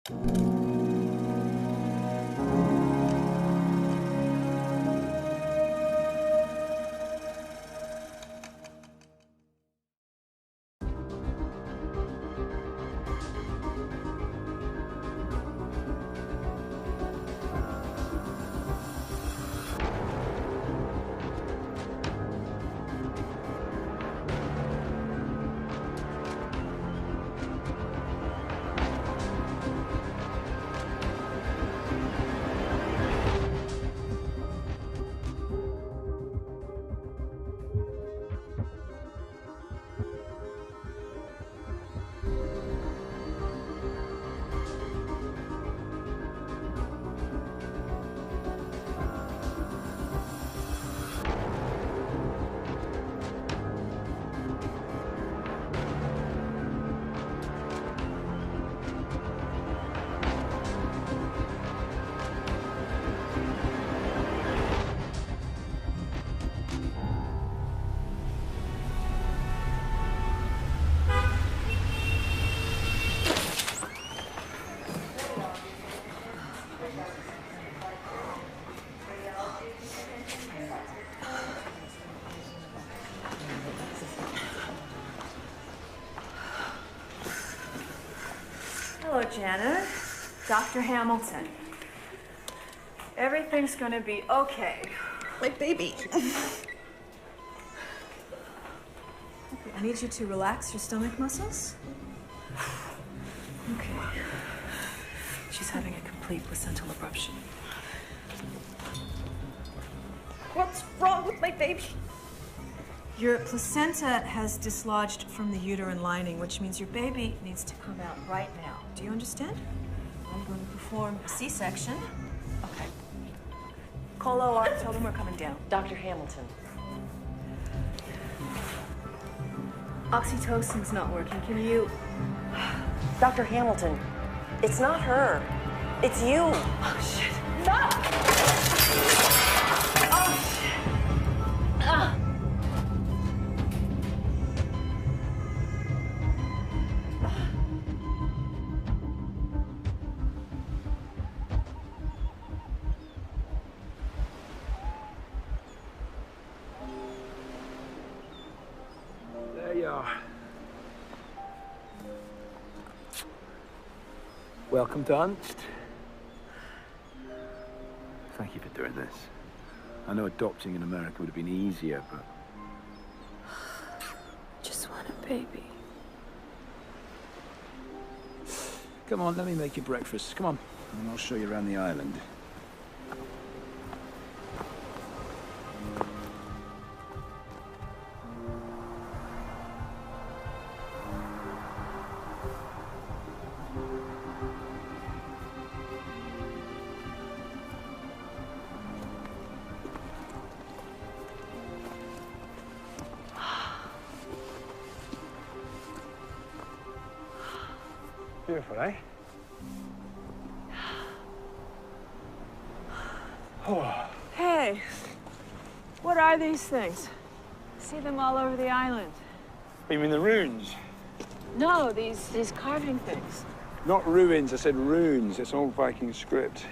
Hello, Janet. Dr. Hamilton. Everything's gonna be okay. My baby. I need you to relax your stomach muscles. Okay. She's having a complete placental abruption. What's wrong with my baby? Your placenta has dislodged from the uterine lining, which means your baby needs to come out right now. Do you understand? I'm going to perform a C-section. Okay. Call OR, tell them we're coming down. Dr. Hamilton. Oxytocin's not working. Can you... Dr. Hamilton, it's not her. It's you. Oh, shit. No! Oh, shit. Ah. There you are. Welcome to Unst. Thank you for doing this. I know adopting in America would have been easier, but... Just want a baby. Come on, let me make you breakfast. Come on, and I'll show you around the island. Beautiful, eh? Oh. Hey, what are these things? See them all over the island. You mean the runes? No, these carving things. Not ruins, I said runes. It's old Viking script.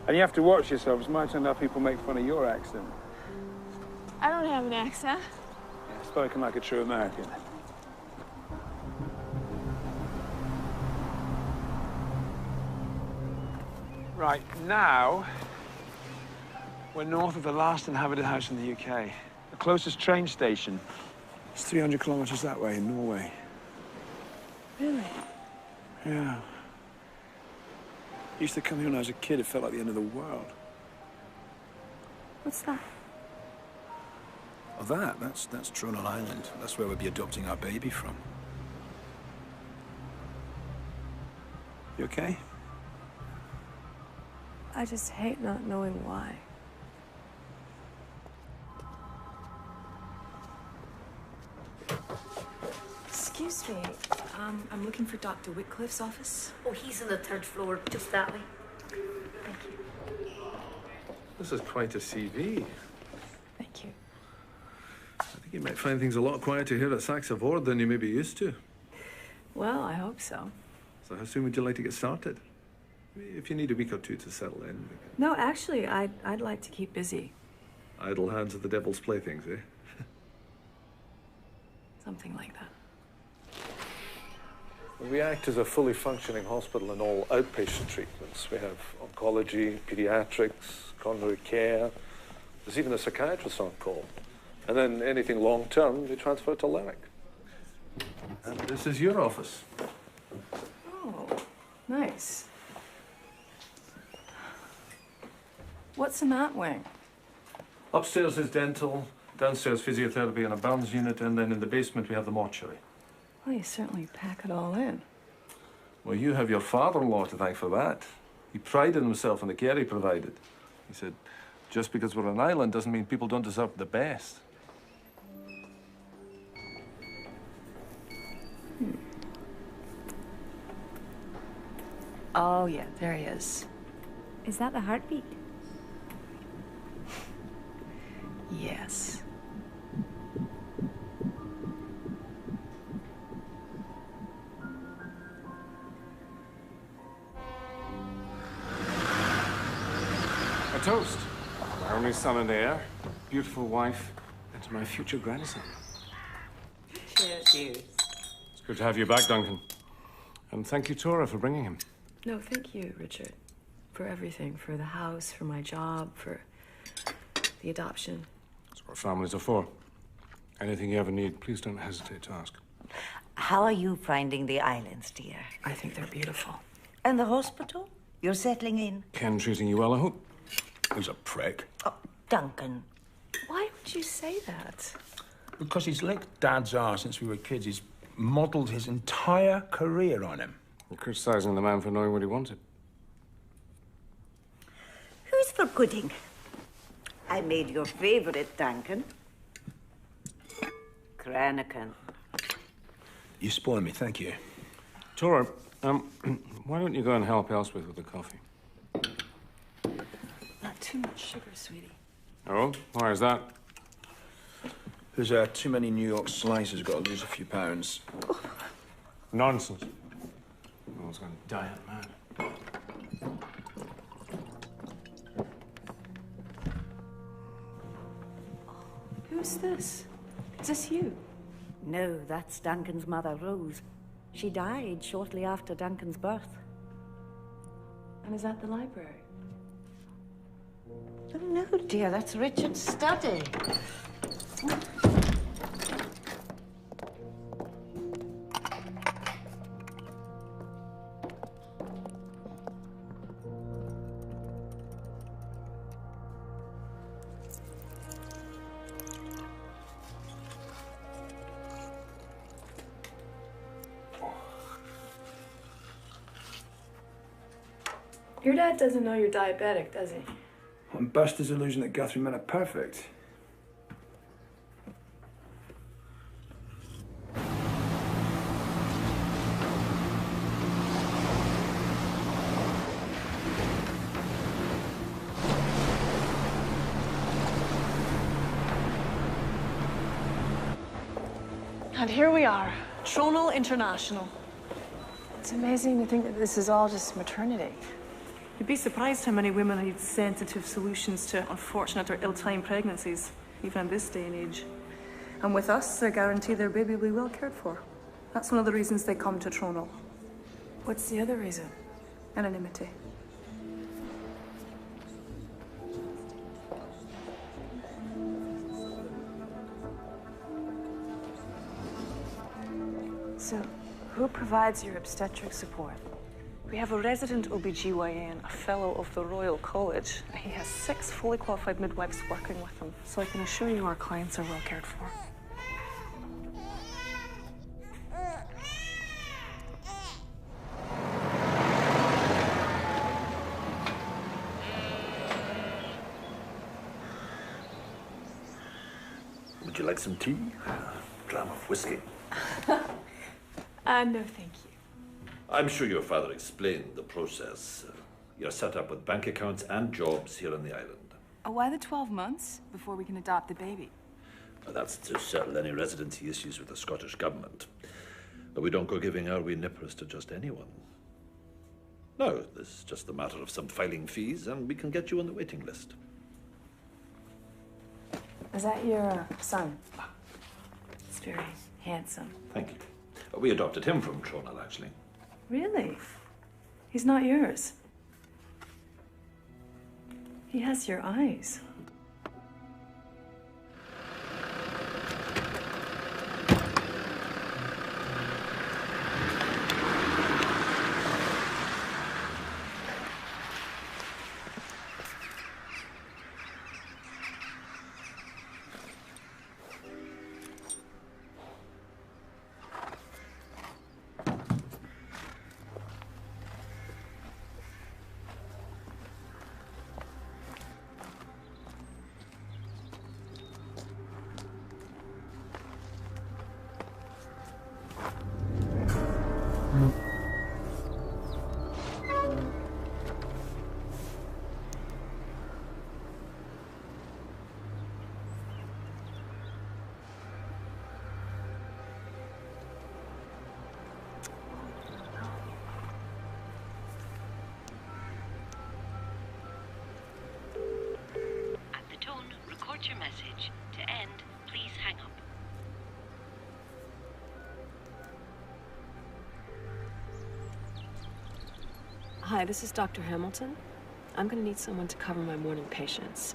And you have to watch yourselves. It might turn out people make fun of your accent. I don't have an accent. Yeah, spoken like a true American. Right, now, we're north of the last inhabited house in the UK. The closest train station is 300 kilometers that way in Norway. Really? Yeah. Used to come here when I was a kid. It felt like the end of the world. What's that? Oh, that's Tronal Island. That's where we'll be adopting our baby from. You okay? I just hate not knowing why. Excuse me, I'm looking for Dr. Whitcliffe's office. Oh, he's on the third floor, just that way. Thank you. This is quite a CV. Thank you. I think you might find things a lot quieter here at Saxe Vord than you may be used to. Well, I hope so. So how soon would you like to get started? If you need a week or two to settle in. No, actually, I'd like to keep busy. Idle hands are the devil's playthings, eh? Something like that. We act as a fully functioning hospital in all outpatient treatments. We have oncology, pediatrics, coronary care. There's even a psychiatrist on call. And then anything long-term, we transfer to Limerick. And this is your office. Oh, nice. What's in that wing? Upstairs is dental, downstairs physiotherapy and a burns unit, and then in the basement we have the mortuary. Well, you certainly pack it all in. Well, you have your father-in-law to thank for that. He prided himself on the care he provided. He said, just because we're an island doesn't mean people don't deserve the best. Oh, yeah, there he is. Is that the heartbeat? Yes. A toast. My only son and heir, beautiful wife, and to my future grandson. Cheers. It's good to have you back, Duncan. And thank you, Tora, for bringing him. No, thank you, Richard. For everything. For the house, for my job, for the adoption. That's what families are for. Anything you ever need, please don't hesitate to ask. How are you finding the islands, dear? I think they're beautiful. And the hospital? You're settling in? Ken treating you well, I hope? He's a prick. Oh, Duncan. Why would you say that? Because he's licked Dad's arse since we were kids. He's modelled his entire career on him. You're criticising the man for knowing what he wanted. Who's for pudding? I made your favourite, Duncan. Cranacan. You spoil me, thank you. Tora, why don't you go and help Elspeth with the coffee? Not too much sugar, sweetie. Oh, why is that? There's too many New York slices, got to lose a few pounds. Nonsense. No one's going to diet mad. Who's this? Is this you? No, that's Duncan's mother, Rose. She died shortly after Duncan's birth. And is that the library? Oh, no, dear, that's Richard's study. Your dad doesn't know you're diabetic, does he? And bust his illusion that Guthrie men are perfect. And here we are, Tronal International. It's amazing to think that this is all just maternity. You'd be surprised how many women need sensitive solutions to unfortunate or ill-timed pregnancies, even in this day and age. And with us, they're guaranteed their baby will be well cared for. That's one of the reasons they come to Tronal. What's the other reason? Anonymity. So, who provides your obstetric support? We have a resident OBGYN, a fellow of the Royal College. He has 6 fully qualified midwives working with him, so I can assure you our clients are well cared for. Would you like some tea? Dram of whiskey? No, thank you. I'm sure your father explained the process. You're set up with bank accounts and jobs here on the island. Why the 12 months before we can adopt the baby? That's to settle any residency issues with the Scottish government. But we don't go giving our wee nippers to just anyone. No, this is just a matter of some filing fees, and we can get you on the waiting list. Is that your son? He's very handsome. Thank you. We adopted him from Tronal, actually. Really? He's not yours. He has your eyes. Your message. To end, please hang up. Hi, this is Dr. Hamilton. I'm going to need someone to cover my morning patients.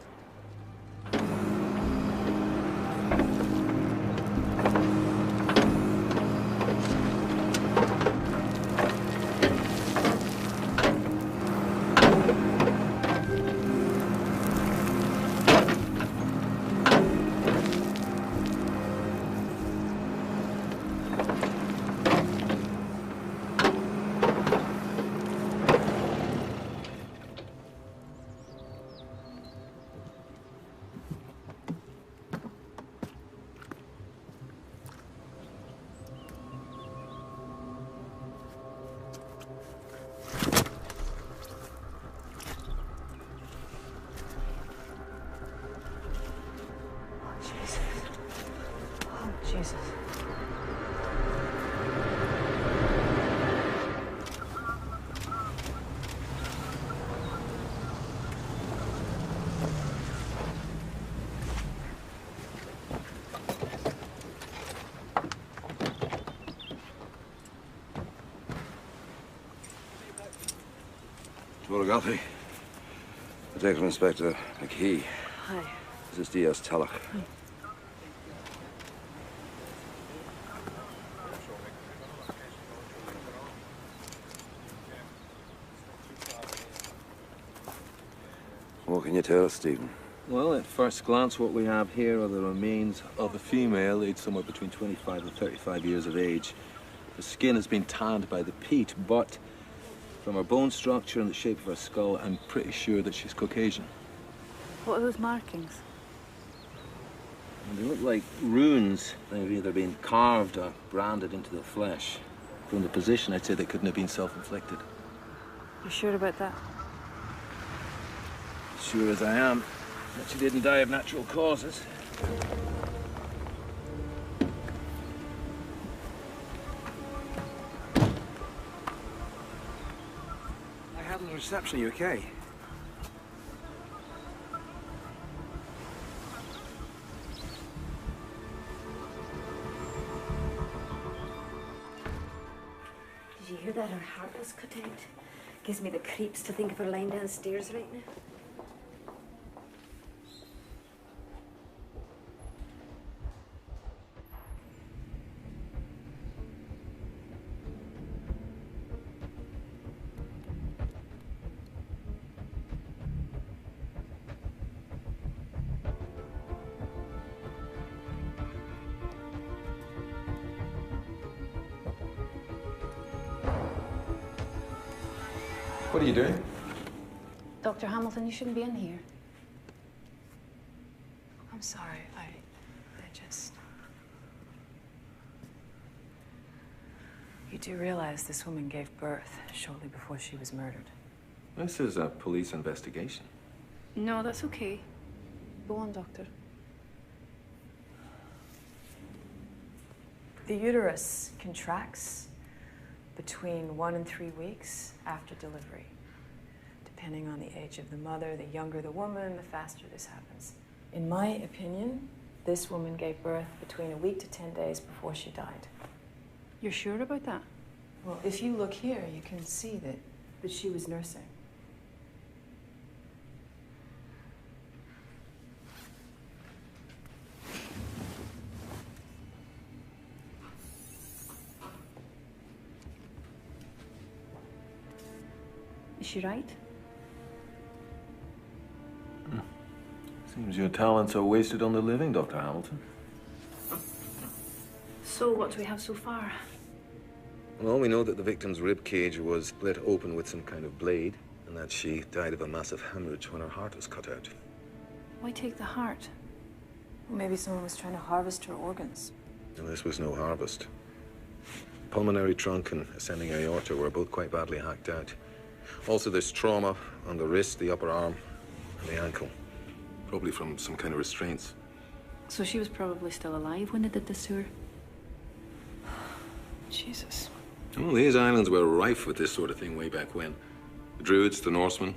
Jesus. Photography. Detective Inspector McKee. Hi. This is DS Tellock. Hi. What can you tell us, Stephen? Well, at first glance, what we have here are the remains of a female aged somewhere between 25 and 35 years of age. The skin has been tanned by the peat, but from her bone structure and the shape of her skull, I'm pretty sure that she's Caucasian. What are those markings? They look like runes. They've either been carved or branded into the flesh. From the position, I'd say they couldn't have been self-inflicted. You sure about that? Sure as I am that she didn't die of natural causes. I happened to reception. Are you okay? Did you hear that? Her heart was cut out. Gives me the creeps to think of her lying downstairs right now. What are you doing? Dr. Hamilton, you shouldn't be in here. I'm sorry. I just... You do realize this woman gave birth shortly before she was murdered? This is a police investigation. No, that's okay. Go on, Doctor. The uterus contracts between 1 and 3 weeks after delivery. Depending on the age of the mother, the younger the woman, the faster this happens. In my opinion, this woman gave birth between a week to 10 days before she died. You're sure about that? Well, if you look here, you can see that she was nursing. Is she right? Seems your talents are wasted on the living, Dr. Hamilton. So, what do we have so far? Well, we know that the victim's rib cage was split open with some kind of blade, and that she died of a massive hemorrhage when her heart was cut out. Why take the heart? Well, maybe someone was trying to harvest her organs. And this was no harvest. Pulmonary trunk and ascending aorta were both quite badly hacked out. Also, there's trauma on the wrist, the upper arm, and the ankle. Probably from some kind of restraints. So she was probably still alive when they did this to her? Jesus. Well, these islands were rife with this sort of thing way back when. The Druids, the Norsemen,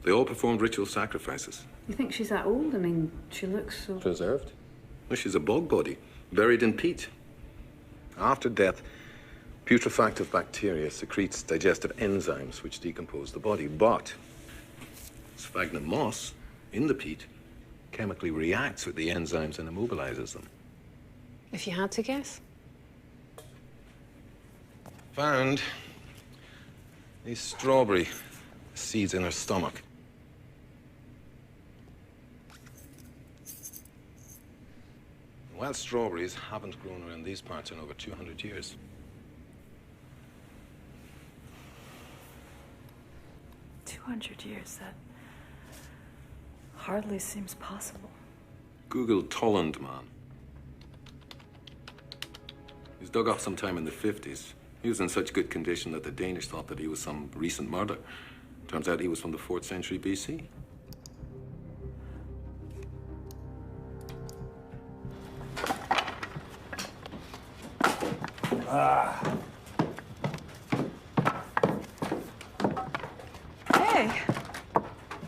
they all performed ritual sacrifices. You think she's that old? I mean, she looks so... Preserved? Well, she's a bog body, buried in peat. After death, putrefactive bacteria secretes digestive enzymes which decompose the body, but sphagnum moss in the peat chemically reacts with the enzymes and immobilizes them. If you had to guess? Found these strawberry seeds in her stomach. Wild strawberries haven't grown around these parts in over 200 years. $200, that hardly seems possible. Google Tolland man. He was dug up sometime in the 50s. He was in such good condition that the Danish thought that he was some recent murder. Turns out he was from the 4th century BC. Hey,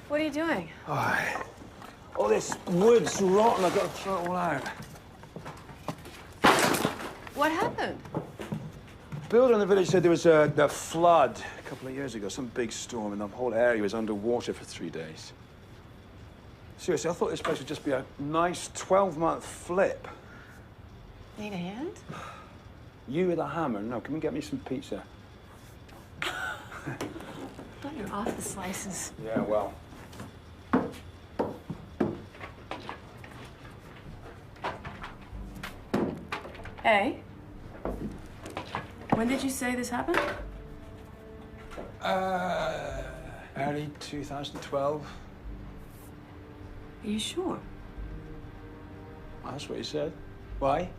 what are you doing? All this wood's rotten. I've got to throw it all out. What happened? The builder in the village said there was a flood a couple of years ago, some big storm, and the whole area was underwater for 3 days. Seriously, I thought this place would just be a nice 12-month flip. Need a hand? You with a hammer? No, come and get me some pizza. I thought you were off the slices. Yeah, well. Hey, when did you say this happened? Early 2012. Are you sure? That's what he said. Why?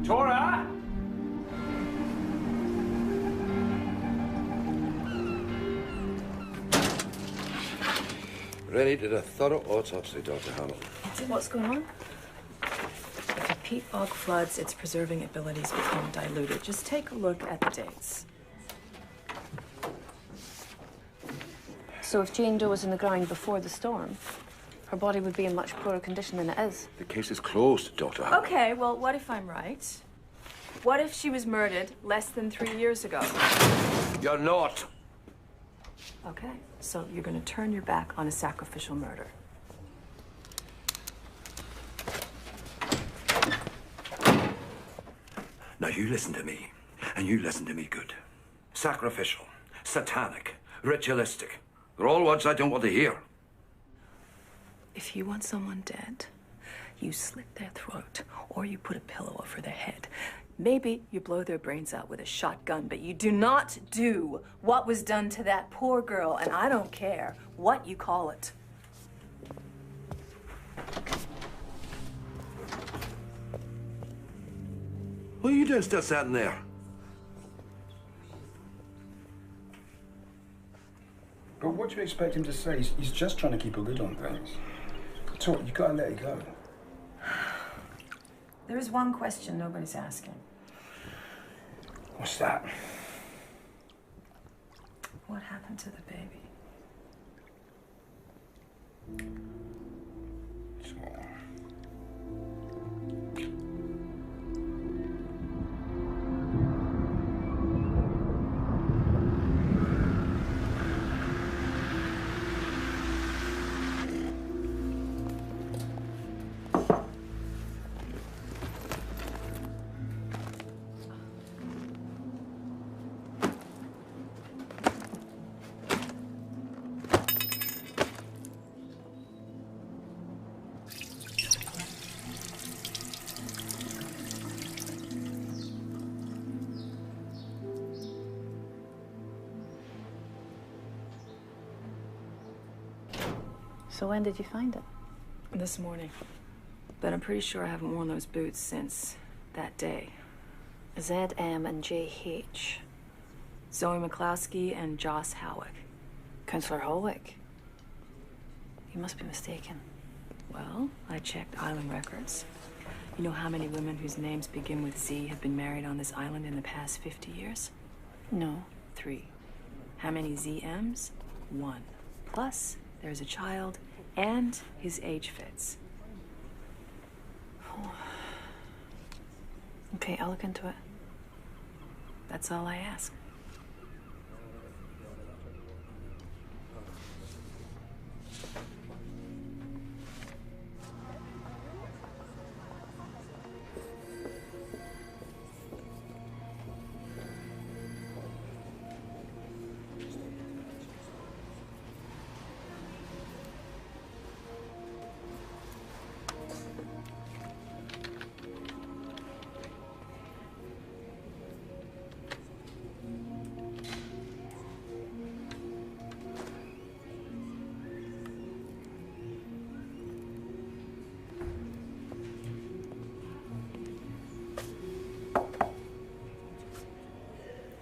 Tora! Ready to do a thorough autopsy, Dr. Hamilton. What's going on? If a peat bog floods, its preserving abilities become diluted. Just take a look at the dates. So if Jane Doe was in the ground before the storm, her body would be in much poorer condition than it is. The case is closed, Dr. Hamilton. Okay, well, what if I'm right? What if she was murdered less than 3 years ago? You're not. Okay, so you're going to turn your back on a sacrificial murder. Now you listen to me, and you listen to me good. Sacrificial, satanic, ritualistic. They're all words I don't want to hear. If you want someone dead, you slit their throat or you put a pillow over their head. Maybe you blow their brains out with a shotgun, but you do not do what was done to that poor girl, and I don't care what you call it. What are you doing still sitting there? Go but what do you expect him to say? He's just trying to keep a lid on things. Talk, you gotta let it go. There is one question nobody's asking. What's that? What happened to the baby? So when did you find it? This morning. But I'm pretty sure I haven't worn those boots since that day. ZM and JH. Zoe McCloskey and Joss Howick. Councillor Howick? You must be mistaken. Well, I checked island records. You know how many women whose names begin with Z have been married on this island in the past 50 years? No. 3. How many ZMs? 1. Plus, there's a child, and his age fits. Okay, I'll look into it. That's all I ask.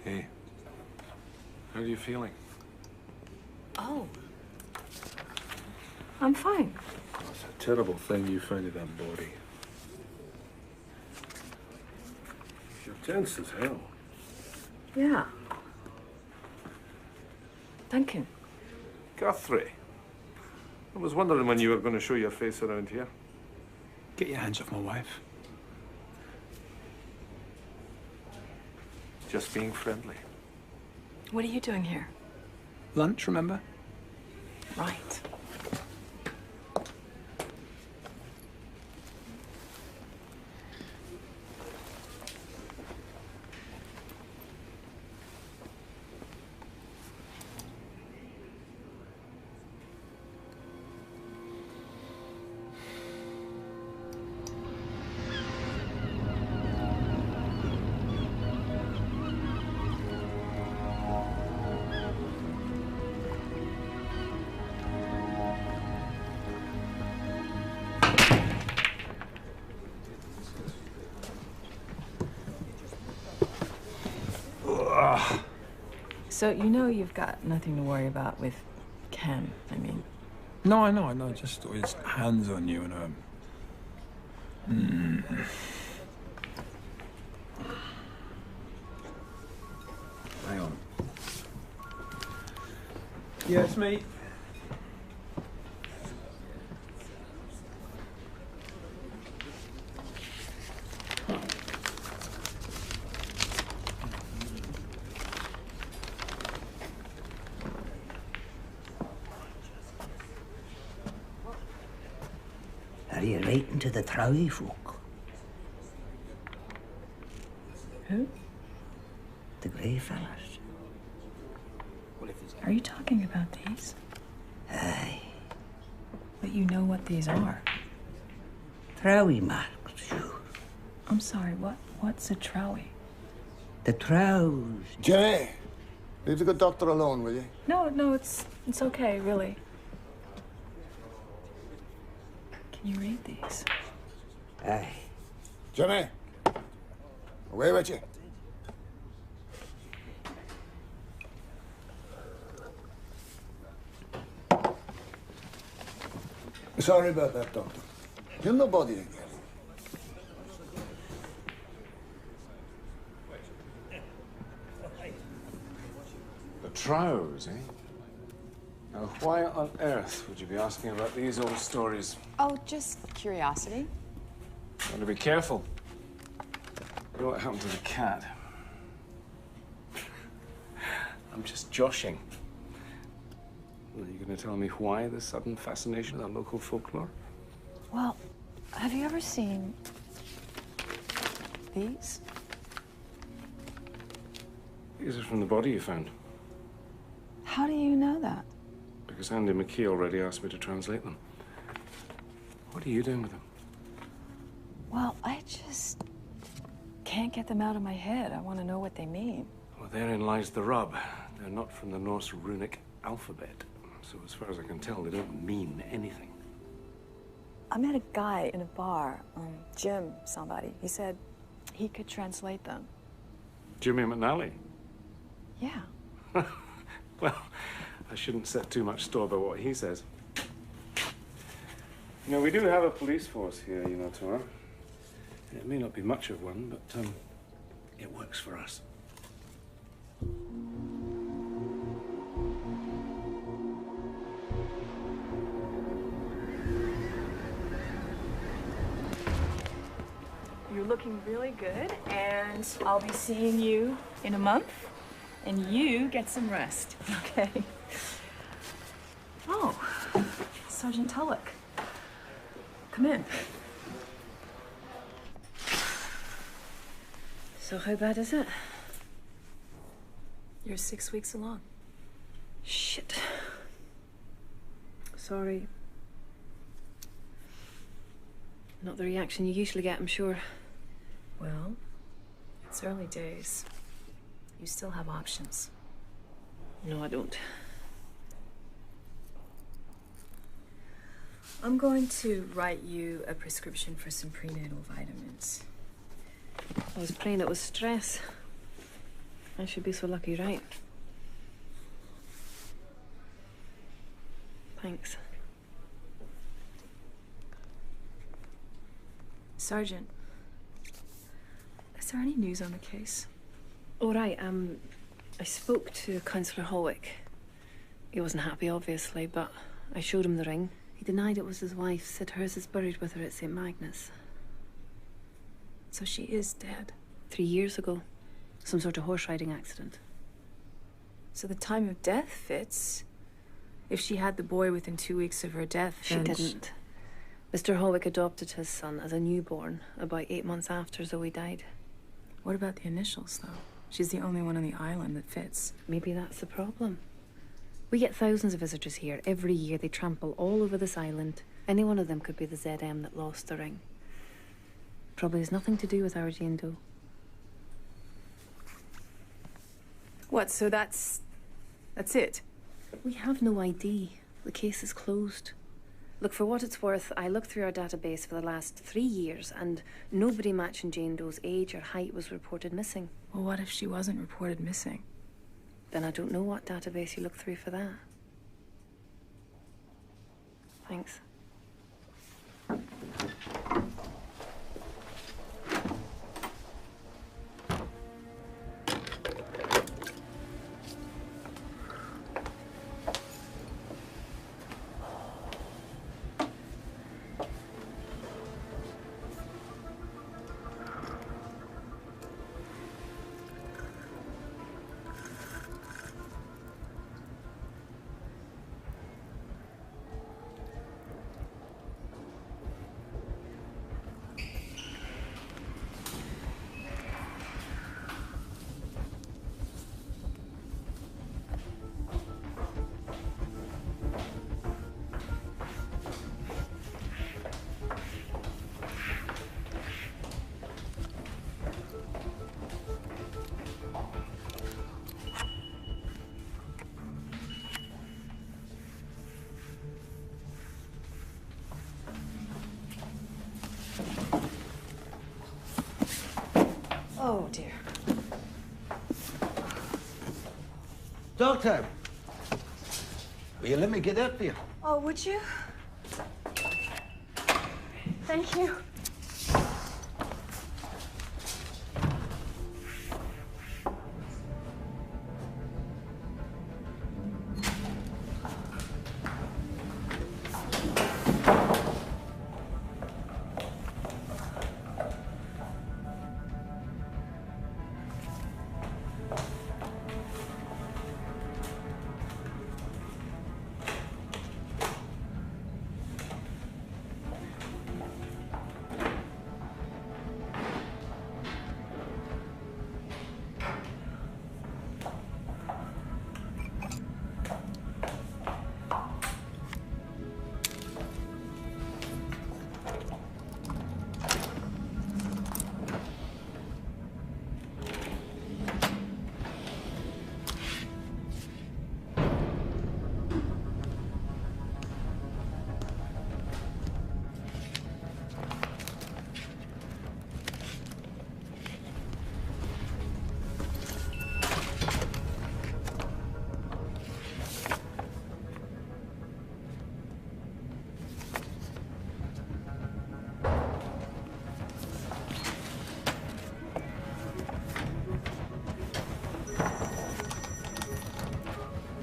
Hey, how are you feeling? Oh. I'm fine. It's a terrible thing you found in that body. You're tense as hell. Yeah. Duncan. Guthrie. I was wondering when you were going to show your face around here. Get your hands off my wife. Just being friendly. What are you doing here? Lunch, remember? Right. So you know you've got nothing to worry about with Ken, I mean. No, I know. Just his hands on you and Hang on. Yeah, it's me. Are you writing to the Trowie folk? Who? The grey fellas. Are you talking about these? Aye. But you know what these are. Trowie marks, sure. I'm sorry, what's a trowie? The Trows. Jenny, leave the good doctor alone, will you? No, it's okay, really. Can you read these? Aye. Jenny, away with you. sorry about that, Doctor. You'll know body again. The Trows, eh? Now, why on earth would you be asking about these old stories? Oh, just curiosity. Want to be careful. You know what happened to the cat? I'm just joshing. Are you going to tell me why this sudden fascination with our local folklore? Well, have you ever seen these? These are from the body you found. How do you know that? Because Andy McKee already asked me to translate them. What are you doing with them? Well, I just can't get them out of my head. I want to know what they mean. Well, therein lies the rub. They're not from the Norse runic alphabet. So as far as I can tell, they don't mean anything. I met a guy in a bar, Jim somebody. He said he could translate them. Jimmy McNally? Yeah. Well, I shouldn't set too much store by what he says. You know, we do have a police force here, you know, Tora. It may not be much of one, but it works for us. You're looking really good, and I'll be seeing you in a month, and you get some rest, okay? Oh, Sergeant Tulloch. Come in. So how bad is it? You're 6 weeks along. Shit. Sorry. Not the reaction you usually get, I'm sure. Well, it's early days. You still have options. No, I don't. I'm going to write you a prescription for some prenatal vitamins. I was praying it was stress. I should be so lucky, right? Thanks. Sergeant, is there any news on the case? All right, I spoke to Councillor Holwick. He wasn't happy, obviously, but I showed him the ring. He denied it was his wife, said hers is buried with her at St. Magnus. So she is dead? 3 years ago. Some sort of horse riding accident. So the time of death fits. If she had the boy within 2 weeks of her death, She then didn't. Mr. Holwick adopted his son as a newborn about 8 months after Zoe died. What about the initials, though? She's the only one on the island that fits. Maybe that's the problem. We get thousands of visitors here. Every year they trample all over this island. Any one of them could be the ZM that lost the ring. Probably has nothing to do with our Jane Doe. What, so that's it? We have no ID. The case is closed. Look, for what it's worth, I looked through our database for the last 3 years and nobody matching Jane Doe's age or height was reported missing. Well, what if she wasn't reported missing? Then I don't know what database you looked through for that. Thanks. Oh, dear. Doctor! Will you let me get up here? Oh, would you? Thank you.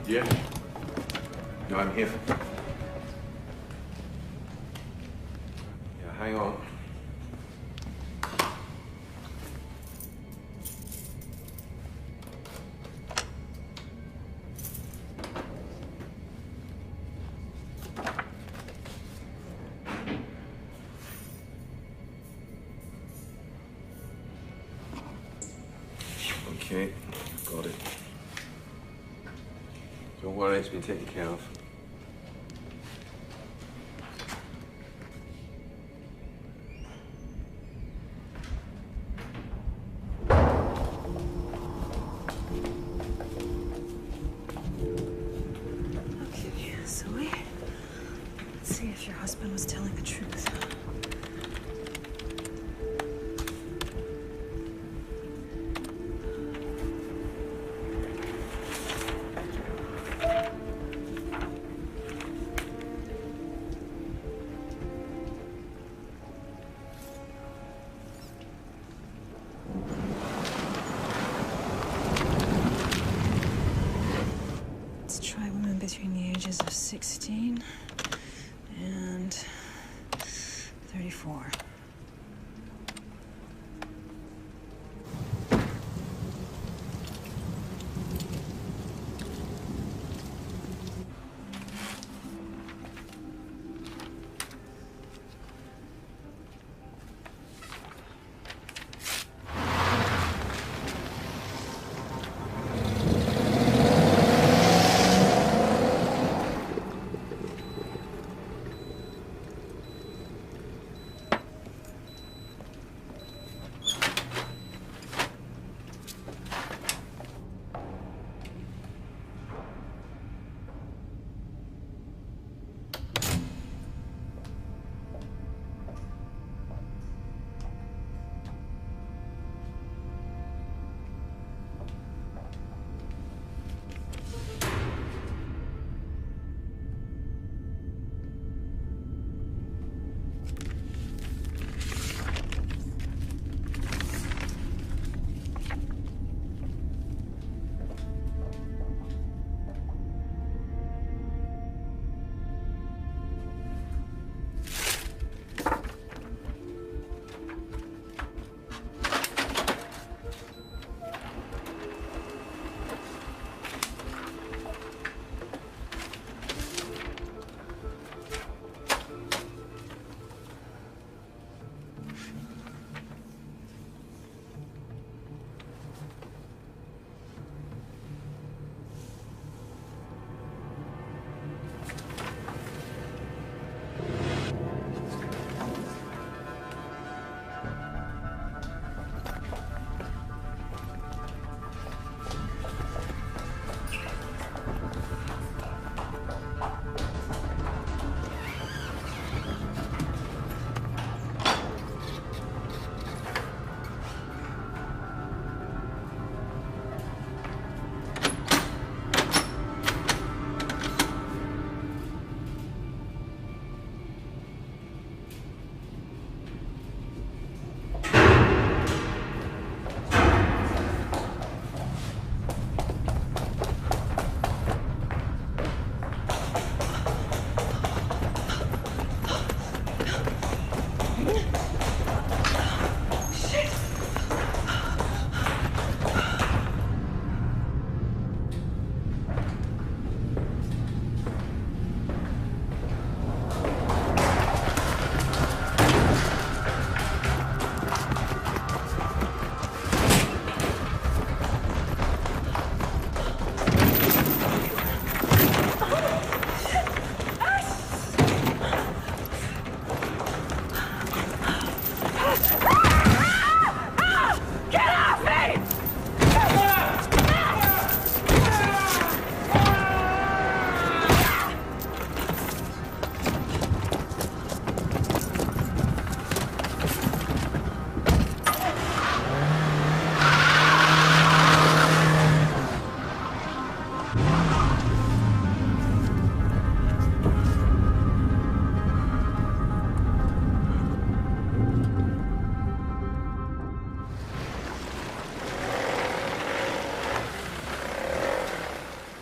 Yeah. No, I'm here. Yeah, hang on. Okay, got it. Don't worry, it's been taken care of. Okay, Zoe. Let's see if your husband was telling the truth. Let's try women between the ages of 16 and 34.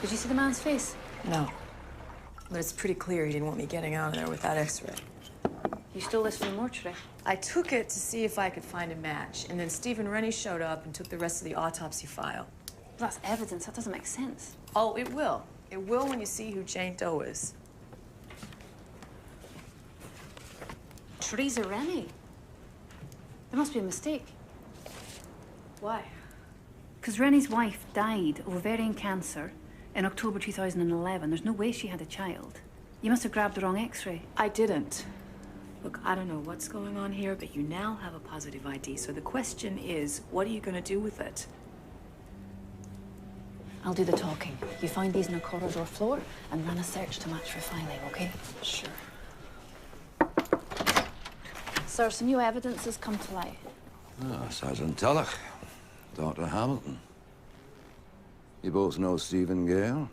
Did you see the man's face? No. But it's pretty clear he didn't want me getting out of there with that x-ray. You stole this from the mortuary? I took it to see if I could find a match, and then Stephen Rennie showed up and took the rest of the autopsy file. That's evidence. That doesn't make sense. Oh, it will. It will when you see who Jane Doe is. Teresa Rennie. There must be a mistake. Why? Because Rennie's wife died of ovarian cancer in October 2011. There's no way she had a child. You must have grabbed the wrong x-ray. I didn't. Look, I don't know what's going on here, but you now have a positive ID. So the question is, what are you going to do with it? I'll do the talking. You find these in a corridor floor and run a search to match for filing, okay? Sure. Sir, some new evidence has come to light. Ah, Sergeant Tulloch, Dr. Hamilton. You both know Stephen Gale?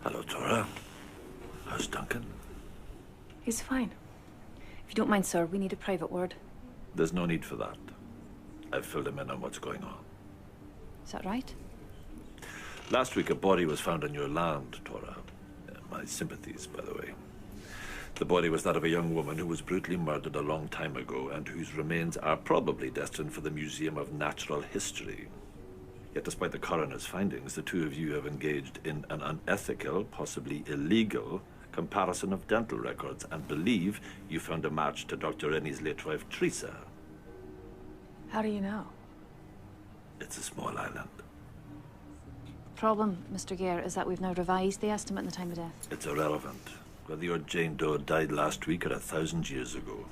Hello, Tora. How's Duncan? He's fine. If you don't mind, sir, we need a private word. There's no need for that. I've filled him in on what's going on. Is that right? Last week, a body was found on your land, Tora. My sympathies, by the way. The body was that of a young woman who was brutally murdered a long time ago and whose remains are probably destined for the Museum of Natural History. Yet despite the coroner's findings, the two of you have engaged in an unethical, possibly illegal, comparison of dental records and believe you found a match to Dr. Rennie's late wife, Teresa. How do you know? It's a small island. Problem, Mr. Gare, is that we've now revised the estimate and the time of death. It's irrelevant. Whether your Jane Doe died last week or 1,000 years ago.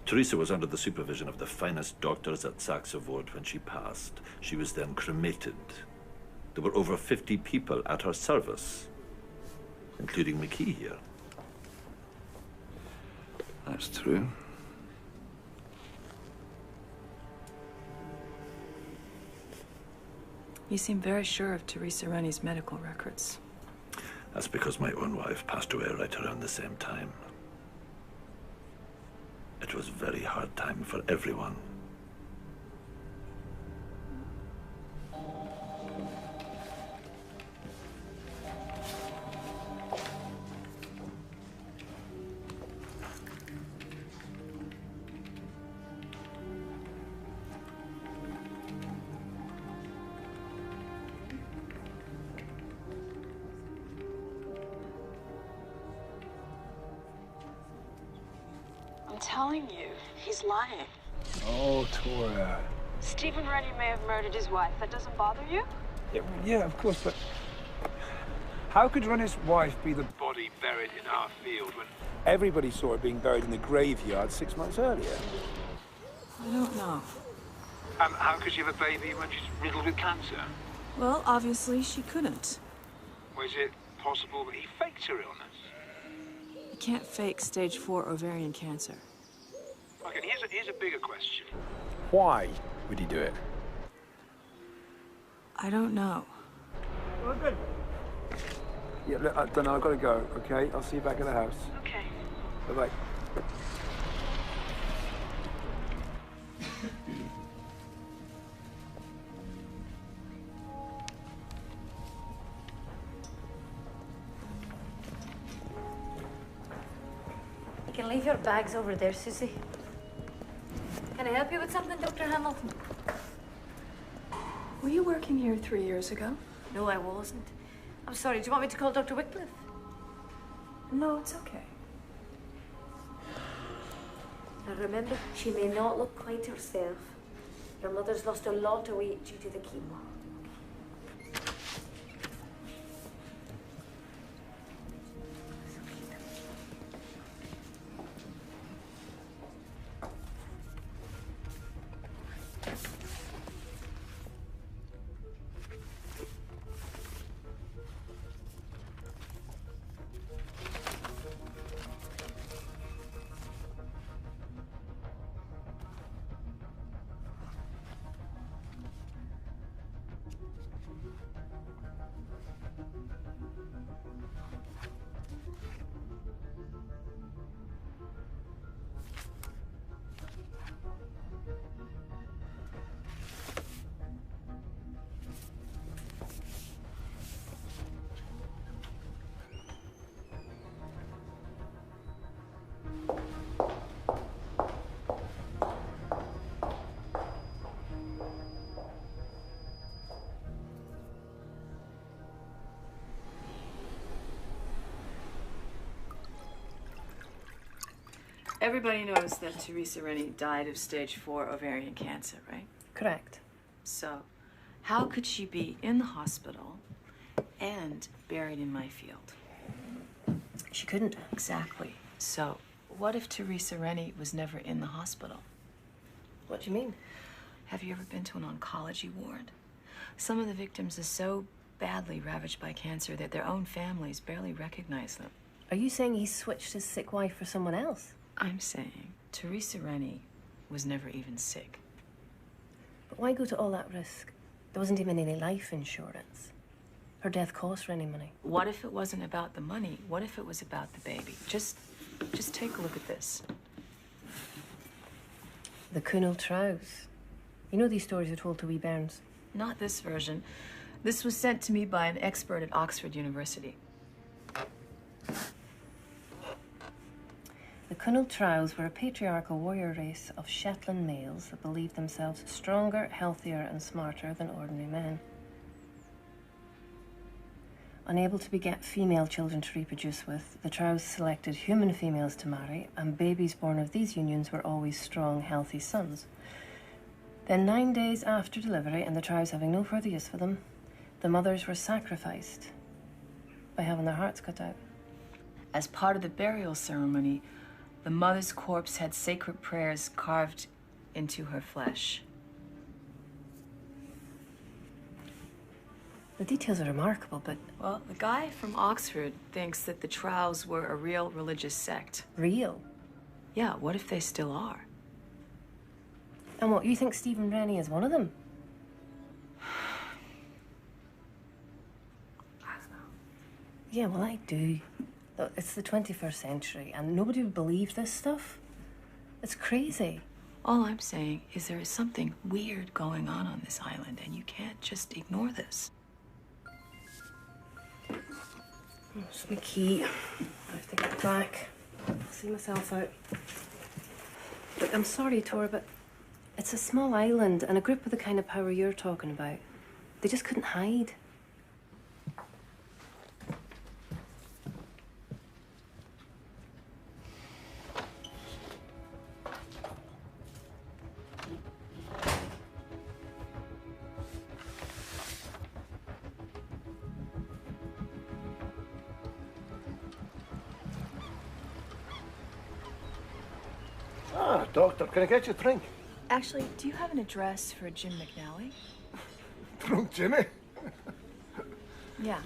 Teresa was under the supervision of the finest doctors at Saxe Ward when she passed. She was then cremated. There were over 50 people at her service, including McKee here. That's true. You seem very sure of Teresa Rennie's medical records. That's because my own wife passed away right around the same time. It was a very hard time for everyone. I'm telling you, he's lying. Oh, Tora. Stephen Rennie may have murdered his wife. That doesn't bother you? Yeah, of course, but how could Rennie's wife be the body buried in our field when everybody saw her being buried in the graveyard 6 months earlier? I don't know. How could she have a baby when she's riddled with cancer? Well, obviously she couldn't. Or is it possible that he faked her illness? You can't fake stage 4 ovarian cancer. Okay, here's a bigger question. Why would he do it? I don't know. Oh, good. Yeah, look, I don't know, I've got to go, okay? I'll see you back at the house. Okay. Bye-bye. You can leave your bags over there, Susie. Can I help you with something, Dr. Hamilton? Were you working here 3 years ago? No, I wasn't. I'm sorry, do you want me to call Dr. Wycliffe? No, it's okay. Now remember, she may not look quite herself. Your mother's lost a lot of weight due to the chemo. Everybody knows that Teresa Rennie died of stage 4 ovarian cancer, right? Correct. So, how could she be in the hospital and buried in my field? She couldn't. Exactly. So, what if Teresa Rennie was never in the hospital? What do you mean? Have you ever been to an oncology ward? Some of the victims are so badly ravaged by cancer that their own families barely recognize them. Are you saying he switched his sick wife for someone else? I'm saying Teresa Rennie was never even sick. But why go to all that risk? There wasn't even any life insurance. Her death cost Rennie money. What if it wasn't about the money? What if it was about the baby? Just take a look at this. The Kunal Trows. You know these stories are told to wee bairns. Not this version. This was sent to me by an expert at Oxford University. The Kunal Trows were a patriarchal warrior race of Shetland males that believed themselves stronger, healthier, and smarter than ordinary men. Unable to beget female children to reproduce with, the Trows selected human females to marry, and babies born of these unions were always strong, healthy sons. Then 9 days after delivery, and the Trows having no further use for them, the mothers were sacrificed by having their hearts cut out. As part of the burial ceremony, the mother's corpse had sacred prayers carved into her flesh. The details are remarkable, but... Well, the guy from Oxford thinks that the Trows were a real religious sect. Real? Yeah, what if they still are? And what, you think Stephen Rennie is one of them? I don't know. Yeah, well, I do. Look, it's the 21st century, and nobody would believe this stuff. It's crazy. All I'm saying is there is something weird going on this island, and you can't just ignore this. It's my key. I have to get back. I'll see myself out. Look, I'm sorry, Tor, but it's a small island, and a group with the kind of power you're talking about, they just couldn't hide. Ah, doctor, can I get you a drink? Actually, do you have an address for Jim McNally? Drunk Jimmy? Yeah.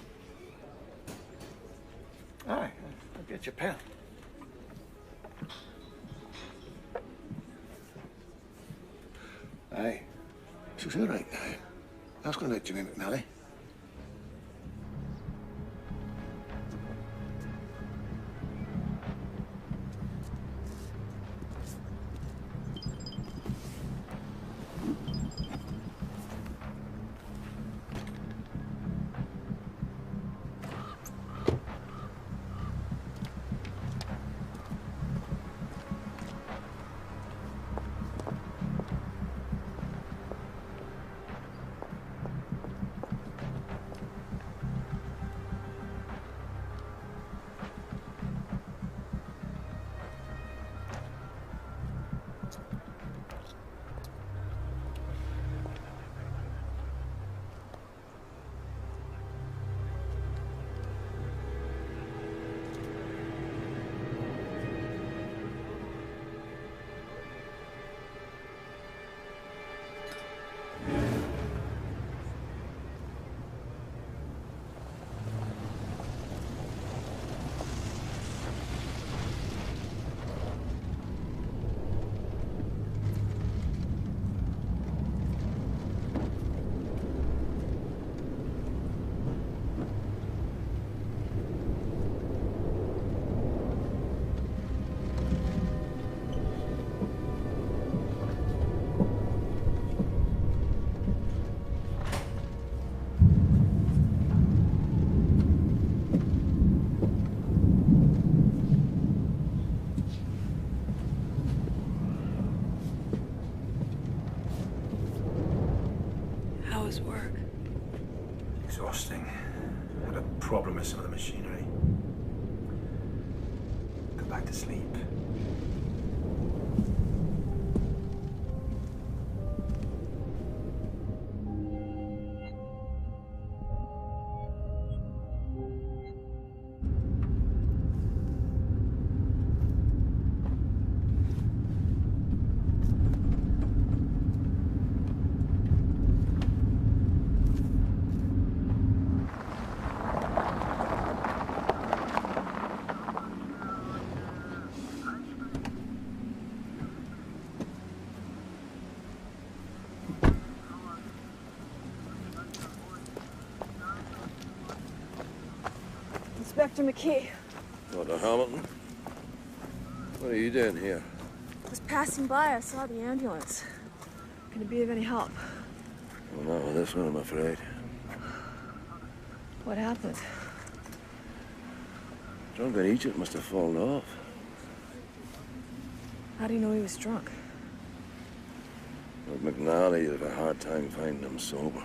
Aye, I'll get you a pen. Aye. She's all right now. That's going to let Jimmy McNally. How was work? Exhausting. Had a problem with some of the machinery. Go back to sleep. Dr. McKee. Dr. Hamilton? What are you doing here? I was passing by. I saw the ambulance. Can it be of any help? Well, not with this one, I'm afraid. What happened? Drunken Egypt must have fallen off. How do you know he was drunk? With McNally, you'd have a hard time finding him sober.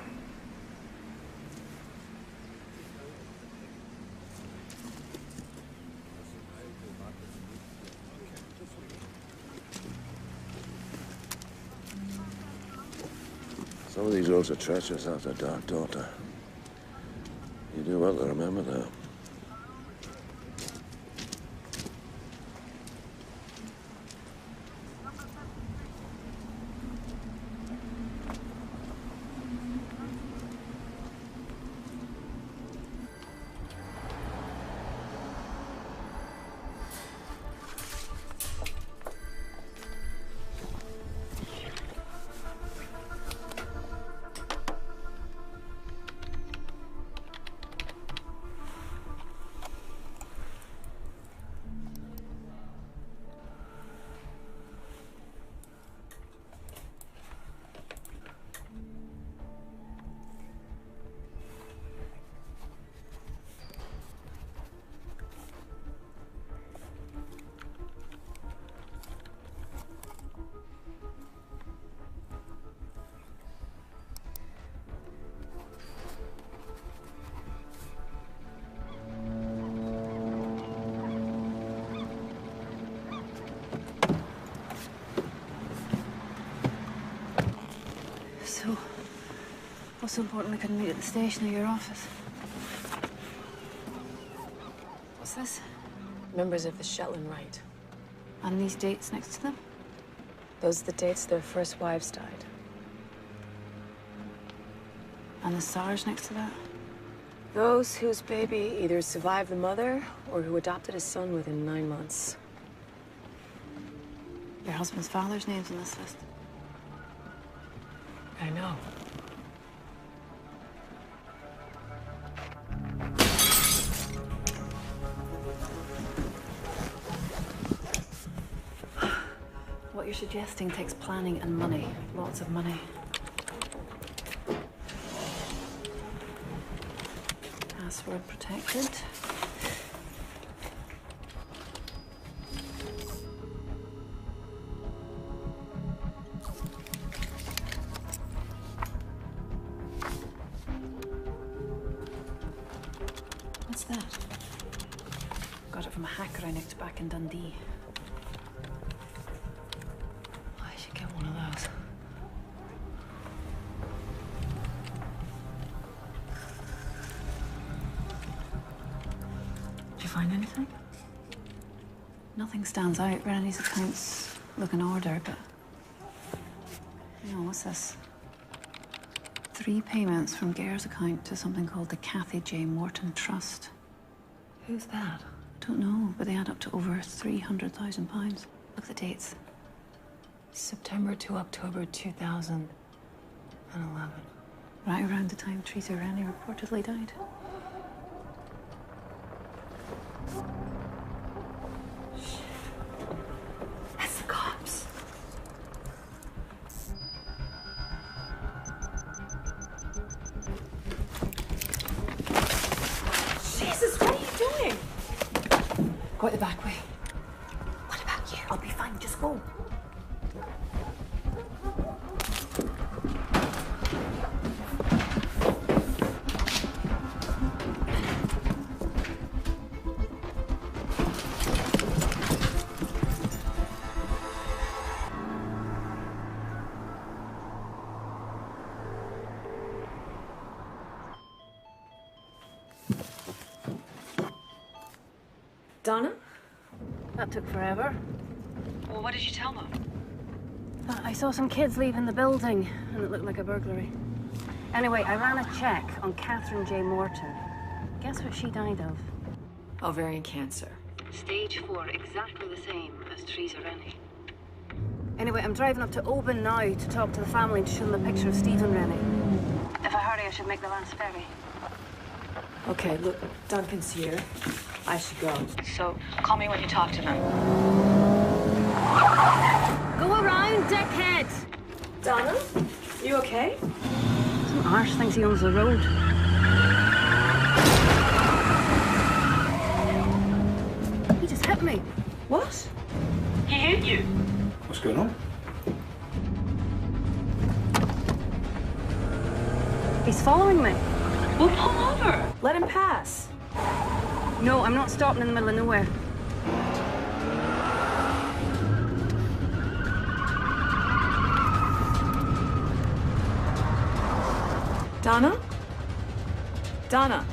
Some of these roads are treacherous after dark, Doctor. You do well to remember that. So, what's so important we couldn't meet at the station or your office? What's this? Members of the Shetland Rite. And these dates next to them? Those are the dates their first wives died. And the stars next to that? Those whose baby either survived the mother or who adopted a son within 9 months. Your husband's father's name's on this list. I know. What you're suggesting takes planning and money. Lots of money. Password protected. What's that? Got it from a hacker I nicked back in Dundee. I should get one of those. Did you find anything? Nothing stands out. Bernie's accounts look in order, but... No, what's this? 3 payments from Gare's account to something called the Cathy J. Morton Trust. Who's that? I don't know, but they add up to over £300,000. Look at the dates. September to October 2011. Right around the time Teresa Rennie reportedly died. That's the cops. Jesus, what are you doing? Go out the back way. What about you? I'll be fine, just go. Donna? That took forever. Well, what did you tell them? I saw some kids leaving the building, and it looked like a burglary. Anyway, I ran a check on Catherine J. Morton. Guess what she died of? Ovarian cancer. Stage 4, exactly the same as Teresa Rennie. Anyway, I'm driving up to Oban now to talk to the family and to show them a picture of Stephen Rennie. If I hurry, I should make the last ferry. Okay, look, Duncan's here. I should go. So call me when you talk to them. Go around, dickhead! Donna, you okay? Some arse thinks he owns the road. He just hit me. What? He hit you. What's going on? He's following me. Well, pull over. Let him pass. No, I'm not stopping in the middle of nowhere. Donna? Donna.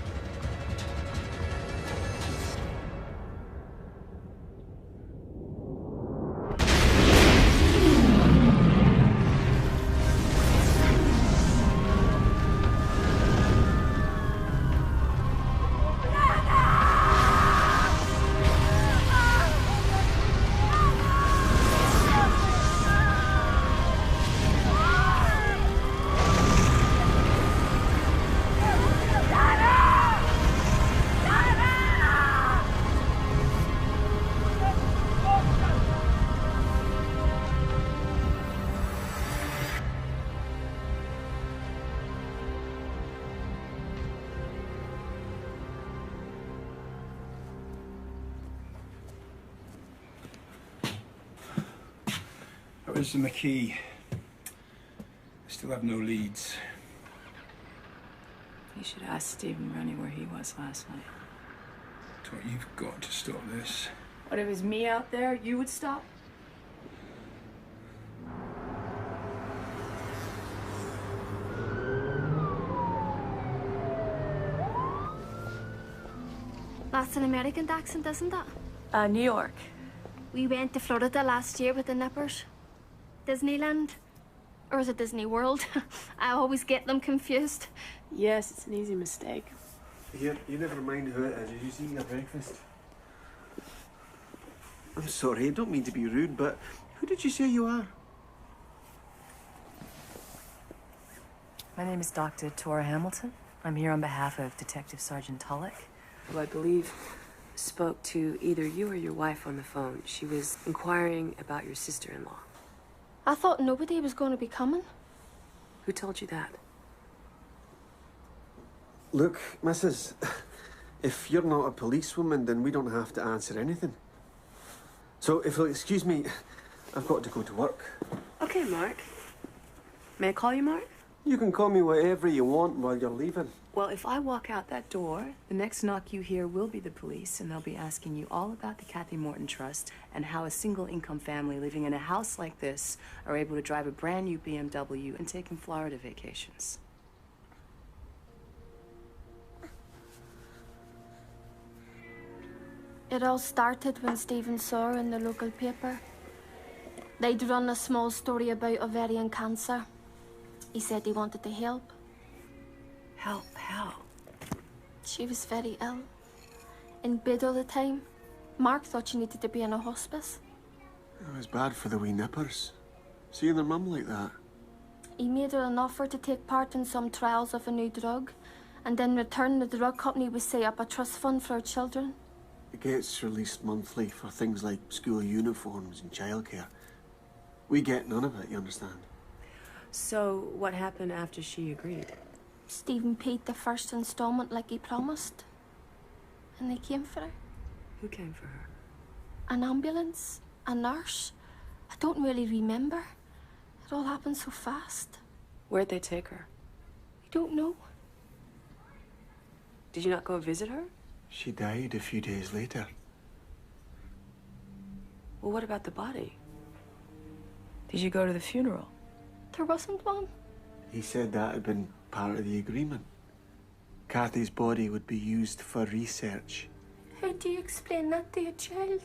Where's the McKee? Still have no leads. You should ask Stephen Rennie where he was last night. Tor, you've got to stop this. What, if it was me out there, you would stop? That's an American accent, isn't it? New York. We went to Florida last year with the Nippers. Disneyland? Or is it Disney World? I always get them confused. Yes, it's an easy mistake. Here, you never mind who it is. You just eat your breakfast. I'm sorry, I don't mean to be rude, but who did you say you are? My name is Dr. Tora Hamilton. I'm here on behalf of Detective Sergeant Tulloch, who I believe spoke to either you or your wife on the phone. She was inquiring about your sister-in-law. I thought nobody was going to be coming. Who told you that? Look, Mrs., if you're not a policewoman, then we don't have to answer anything. So, if you'll excuse me, I've got to go to work. Okay, Mark. May I call you Mark? You can call me whatever you want while you're leaving. Well, if I walk out that door, the next knock you hear will be the police, and they'll be asking you all about the Kathy Morton Trust and how a single-income family living in a house like this are able to drive a brand new BMW and take in Florida vacations. It all started when Stephen saw her in the local paper. They'd run a small story about ovarian cancer. He said he wanted to help. Help? How? She was very ill. In bed all the time. Mark thought she needed to be in a hospice. It was bad for the wee nippers. Seeing their mum like that. He made her an offer to take part in some trials of a new drug, and in return the drug company would set up a trust fund for her children. It gets released monthly for things like school uniforms and childcare. We get none of it, you understand? So, what happened after she agreed? Stephen paid the first installment like he promised. And they came for her. Who came for her? An ambulance, a nurse. I don't really remember. It all happened so fast. Where'd they take her? I don't know. Did you not go visit her? She died a few days later. Well, what about the body? Did you go to the funeral? There wasn't one. He said that had been part of the agreement. Kathy's body would be used for research. How do you explain that to your child?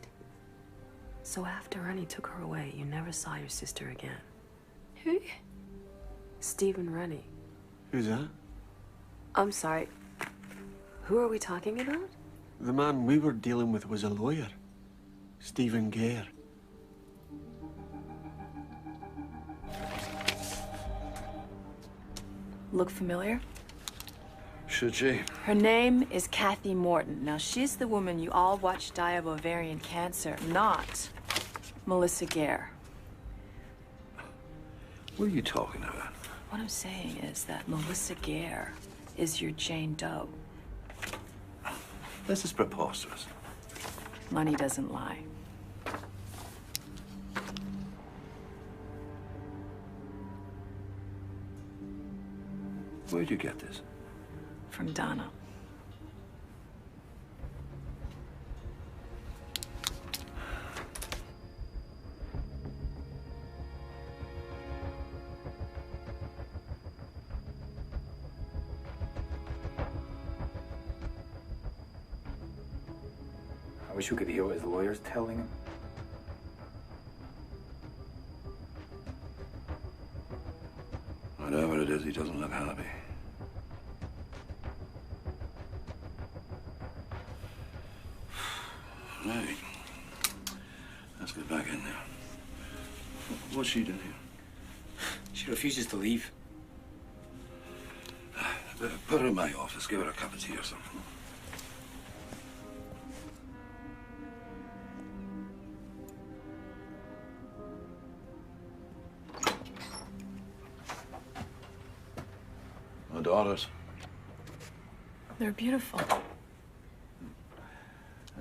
So after Rennie took her away, you never saw your sister again? Who? Stephen Rennie. Who's that? I'm sorry. Who are we talking about? The man we were dealing with was a lawyer. Stephen Gare. Look familiar? should she? Her name is Kathy Morton. Now, she's the woman you all watched die of ovarian cancer, not Melissa Gare. What are you talking about? What I'm saying is that Melissa Gare is your Jane Doe. This is preposterous. Money doesn't lie. Where'd you get this? From Donna. I wish we could hear what his lawyer's telling him. Whatever it is, he doesn't look happy. Right. Let's get back in there. What's she doing here? She refuses to leave. Put her in my office. Give her a cup of tea or something. My daughters. They're beautiful.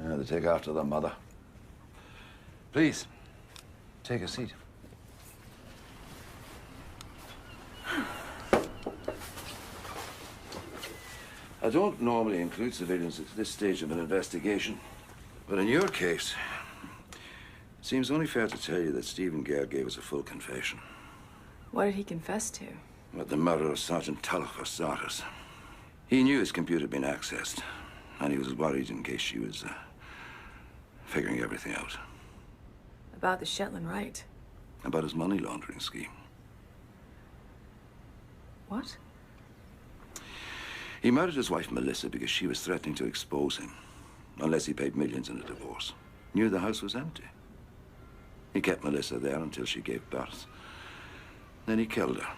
Yeah, they take after their mother. Please, take a seat. I don't normally include civilians at this stage of an investigation, but in your case, it seems only fair to tell you that Stephen Gare gave us a full confession. What did he confess to? About the murder of Sergeant Tulloch, for starters. He knew his computer had been accessed, and he was worried in case she was figuring everything out. About the Shetland Rite. About his money laundering scheme. What? He murdered his wife, Melissa, because she was threatening to expose him, unless he paid millions in a divorce. Knew the house was empty. He kept Melissa there until she gave birth. Then he killed her.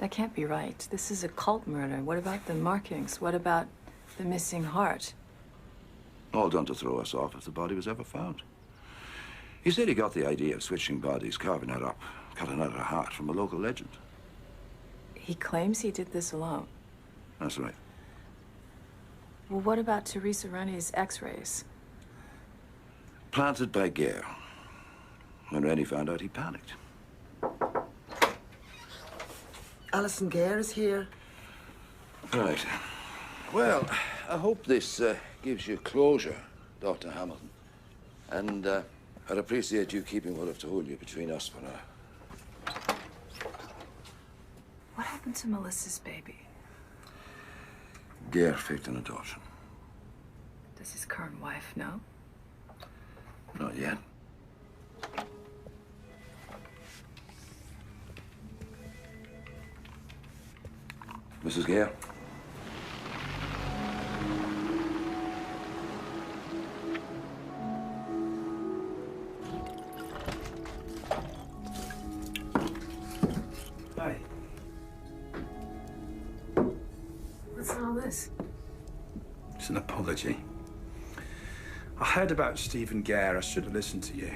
That can't be right. This is a cult murder. What about the markings? What about the missing heart? All done to throw us off if the body was ever found. He said he got the idea of switching bodies, carving her up, cutting out her heart from a local legend. He claims he did this alone. That's right. Well, what about Teresa Rennie's x-rays? Planted by Gare. When Rennie found out, he panicked. Alison Gare is here. Right. Well, I hope this gives you closure, Dr. Hamilton. And I'd appreciate you keeping what I've told you between us for now. What happened to Melissa's baby? Gare faked an adoption. Does his current wife know? Not yet. Mrs. Gare? Hi. What's all this? It's an apology. I heard about Stephen Gare. I should have listened to you.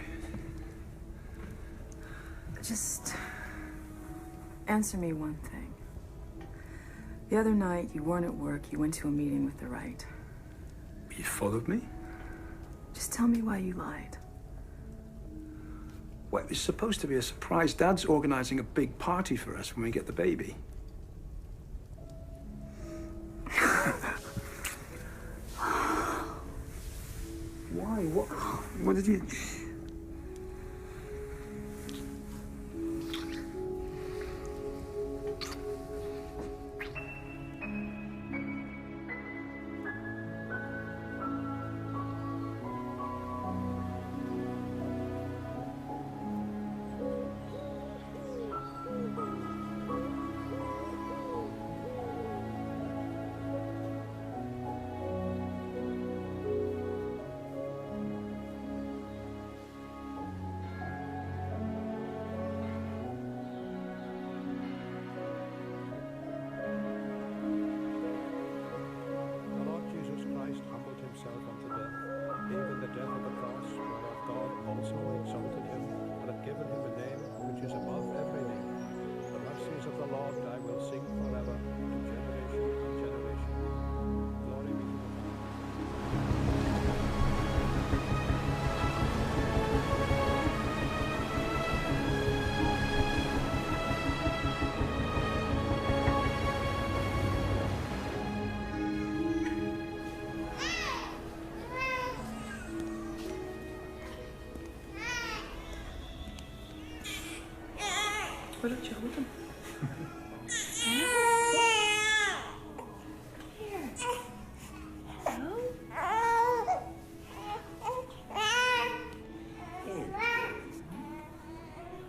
Just answer me one thing. The other night, you weren't at work. You went to a meeting with the right. You followed me? Just tell me why you lied. Well, it was supposed to be a surprise. Dad's organizing a big party for us when we get the baby. Why? What did you... Why don't you hold him?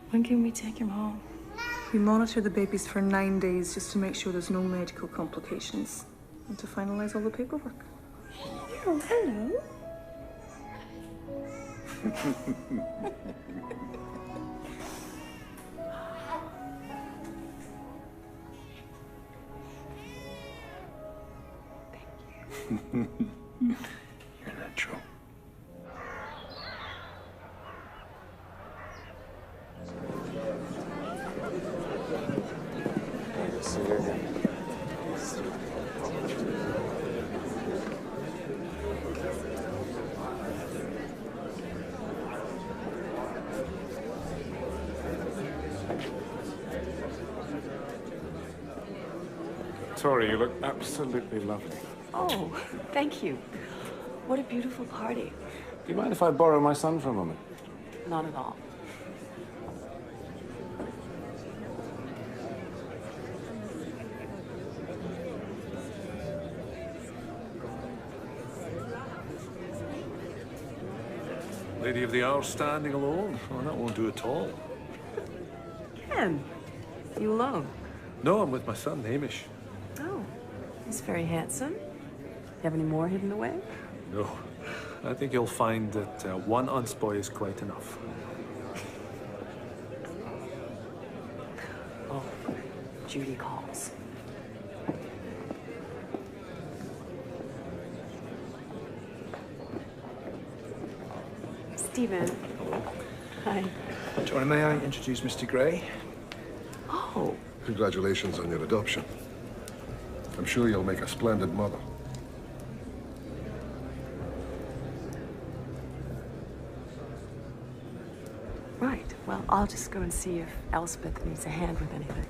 When can we take him home? We monitor the babies for 9 days just to make sure there's no medical complications and to finalize all the paperwork. Oh, hello. You're natural. See you again. Tori, you look absolutely lovely. Oh, thank you. What a beautiful party. Do you mind if I borrow my son for a moment? Not at all. Lady of the Hour standing alone? Oh, that won't do at all. Ken, you alone? No, I'm with my son, Hamish. Oh, he's very handsome. You have any more hidden away? No. I think you'll find that one Unce boy is quite enough. Oh, Judy calls. Stephen. Hello. Hi. Johnny, may I introduce Mr. Gray? Oh. Congratulations on your adoption. I'm sure you'll make a splendid mother. Right. Well, I'll just go and see if Elspeth needs a hand with anything.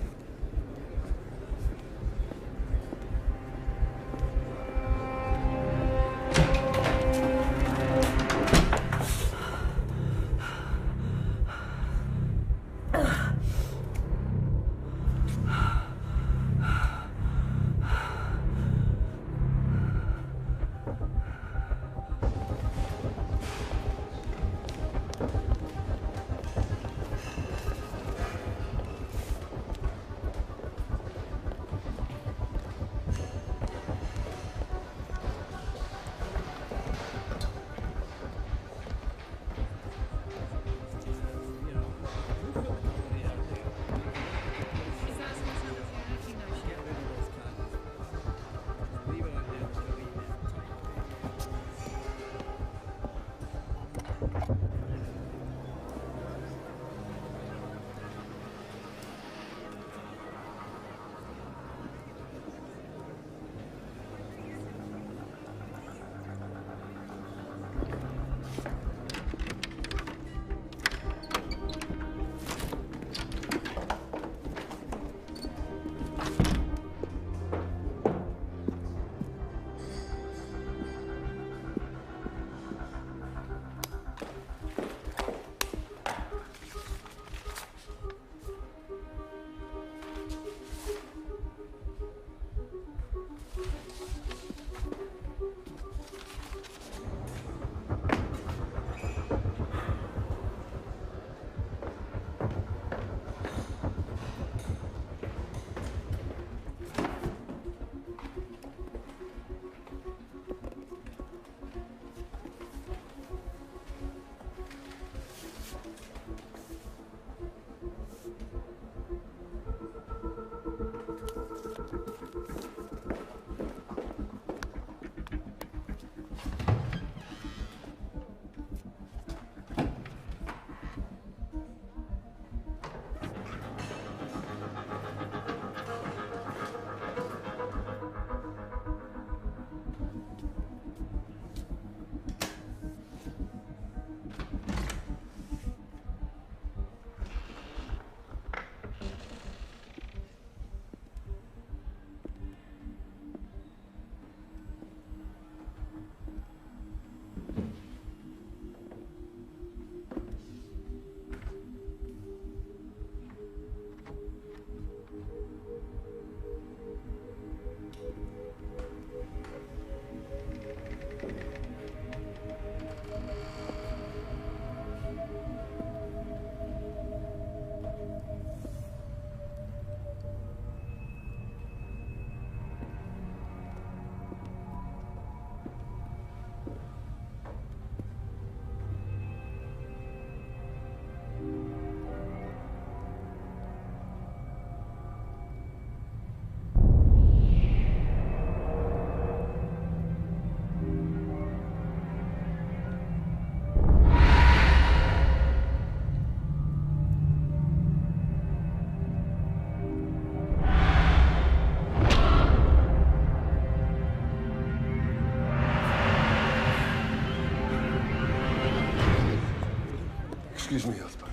Excuse me, Elspeth.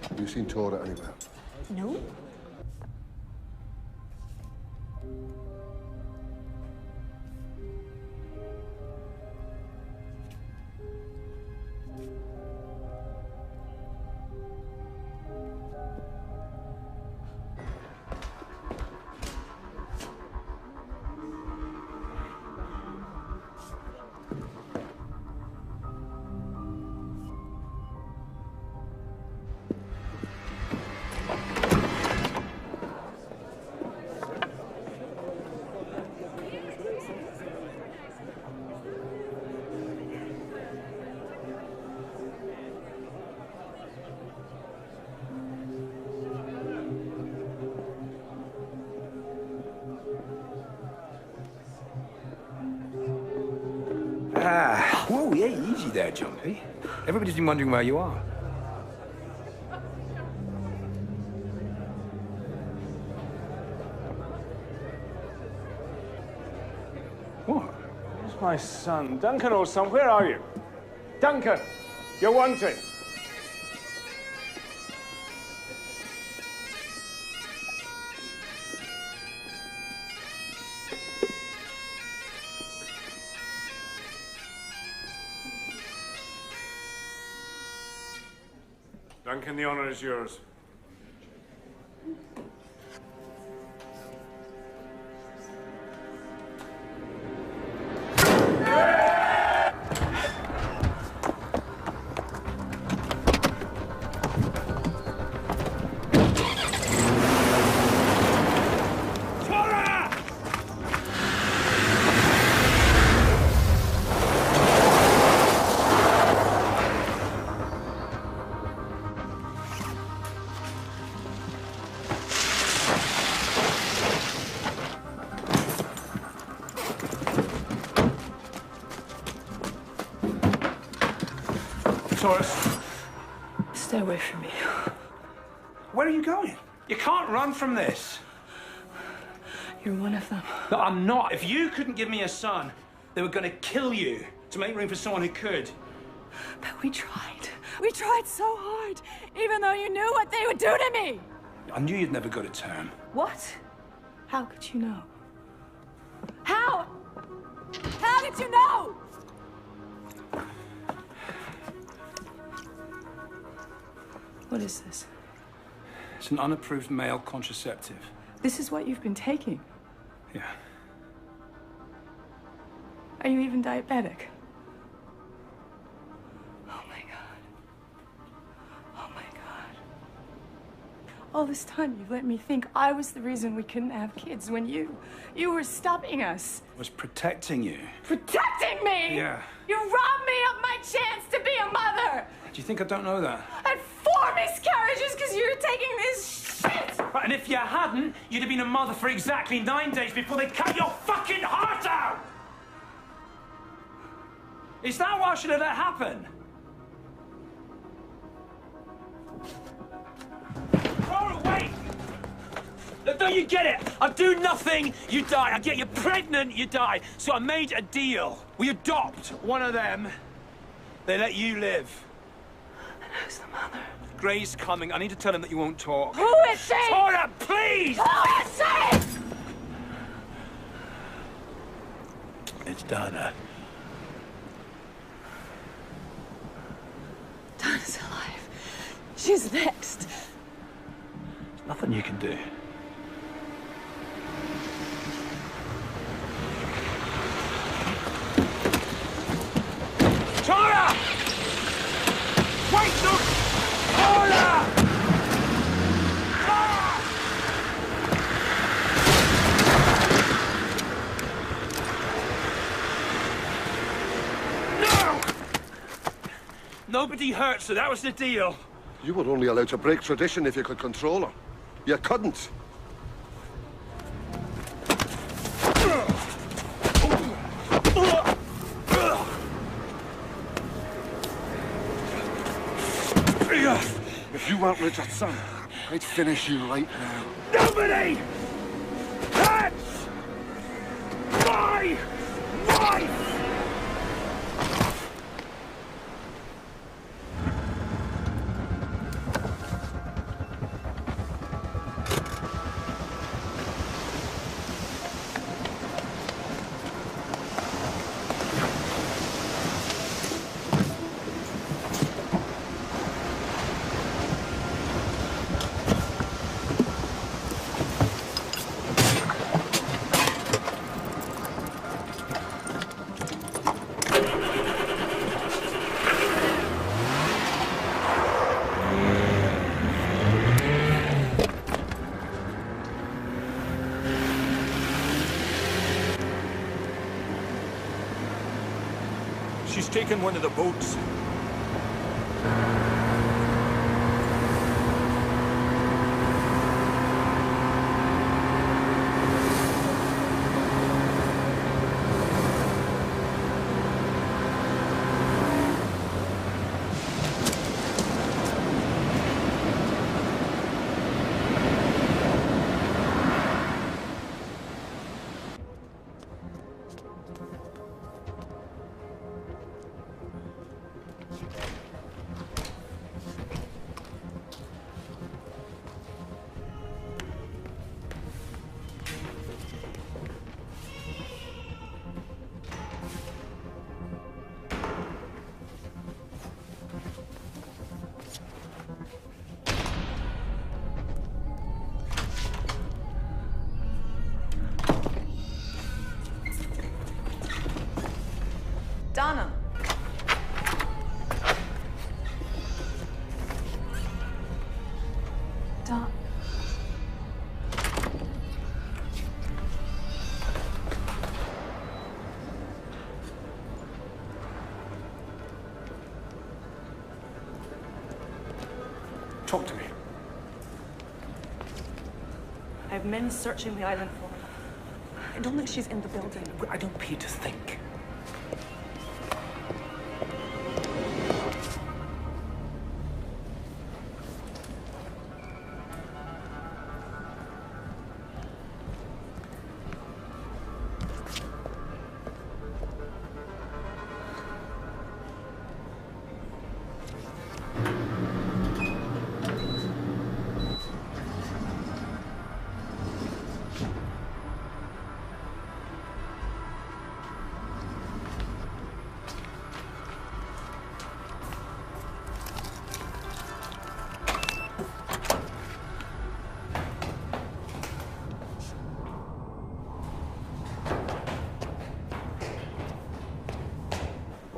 Have you seen Tora anywhere? No. Whoa, yeah, easy there, Jumpy. Everybody's been wondering where you are. What? Where's my son? Duncan, old son, where are you? Duncan, you're wanted. Duncan, the honor is yours. Stay away from me. Where are you going? You can't run from this. You're one of them. No, I'm not. If you couldn't give me a son, they were going to kill you to make room for someone who could. But we tried. We tried so hard, even though you knew what they would do to me. I knew you'd never go to term. What? How could you know? How? How did you know? What is this? It's an unapproved male contraceptive. This is what you've been taking? Yeah. Are you even diabetic? Oh my God. Oh my God. All this time you've let me think I was the reason we couldn't have kids when you were stopping us. I was protecting you. Protecting me? Yeah. You robbed me of my chance to be a mother. Do you think I don't know that? I had 4 miscarriages because you were taking this shit. Right, and if you hadn't, you'd have been a mother for exactly 9 days before they cut your fucking heart out! Is that what I should have let happen? Oh, wait! Look, don't you get it? I do nothing, you die. I get you pregnant, you die. So I made a deal. We adopt one of them. They let you live. And who's the mother? Gray's coming. I need to tell him that you won't talk. Who is she? Tora, please! Who is she? It's Dana. Dana's alive. She's next. There's nothing you can do. Tora! Wait, look! Tora! No! Nobody hurts her. That was the deal. You were only allowed to break tradition if you could control her. You couldn't. If you weren't Richard's son, I'd finish you right now. Nobody hurts my wife! He's taken one of the boats. Donna. Don. Talk to me. I have men searching the island for her. I don't think she's in the building. I don't pay to think.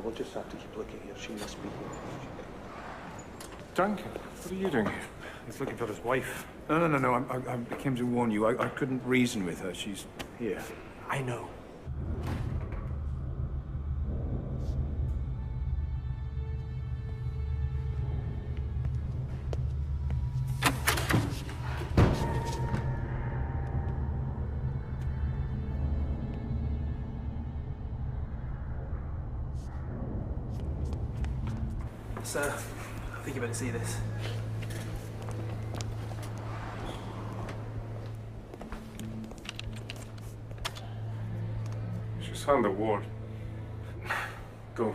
We'll just have to keep looking here. She must be here. Duncan, what are you doing here? He's looking for his wife. No. I came to warn you. I couldn't reason with her. She's here. I know. Sir, I think you better see this. She's found the ward. Go.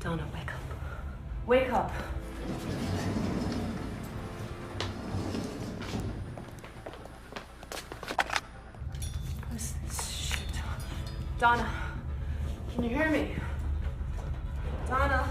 Donna, wake up. Wake up. What is this shit? Donna, can you hear me? Donna.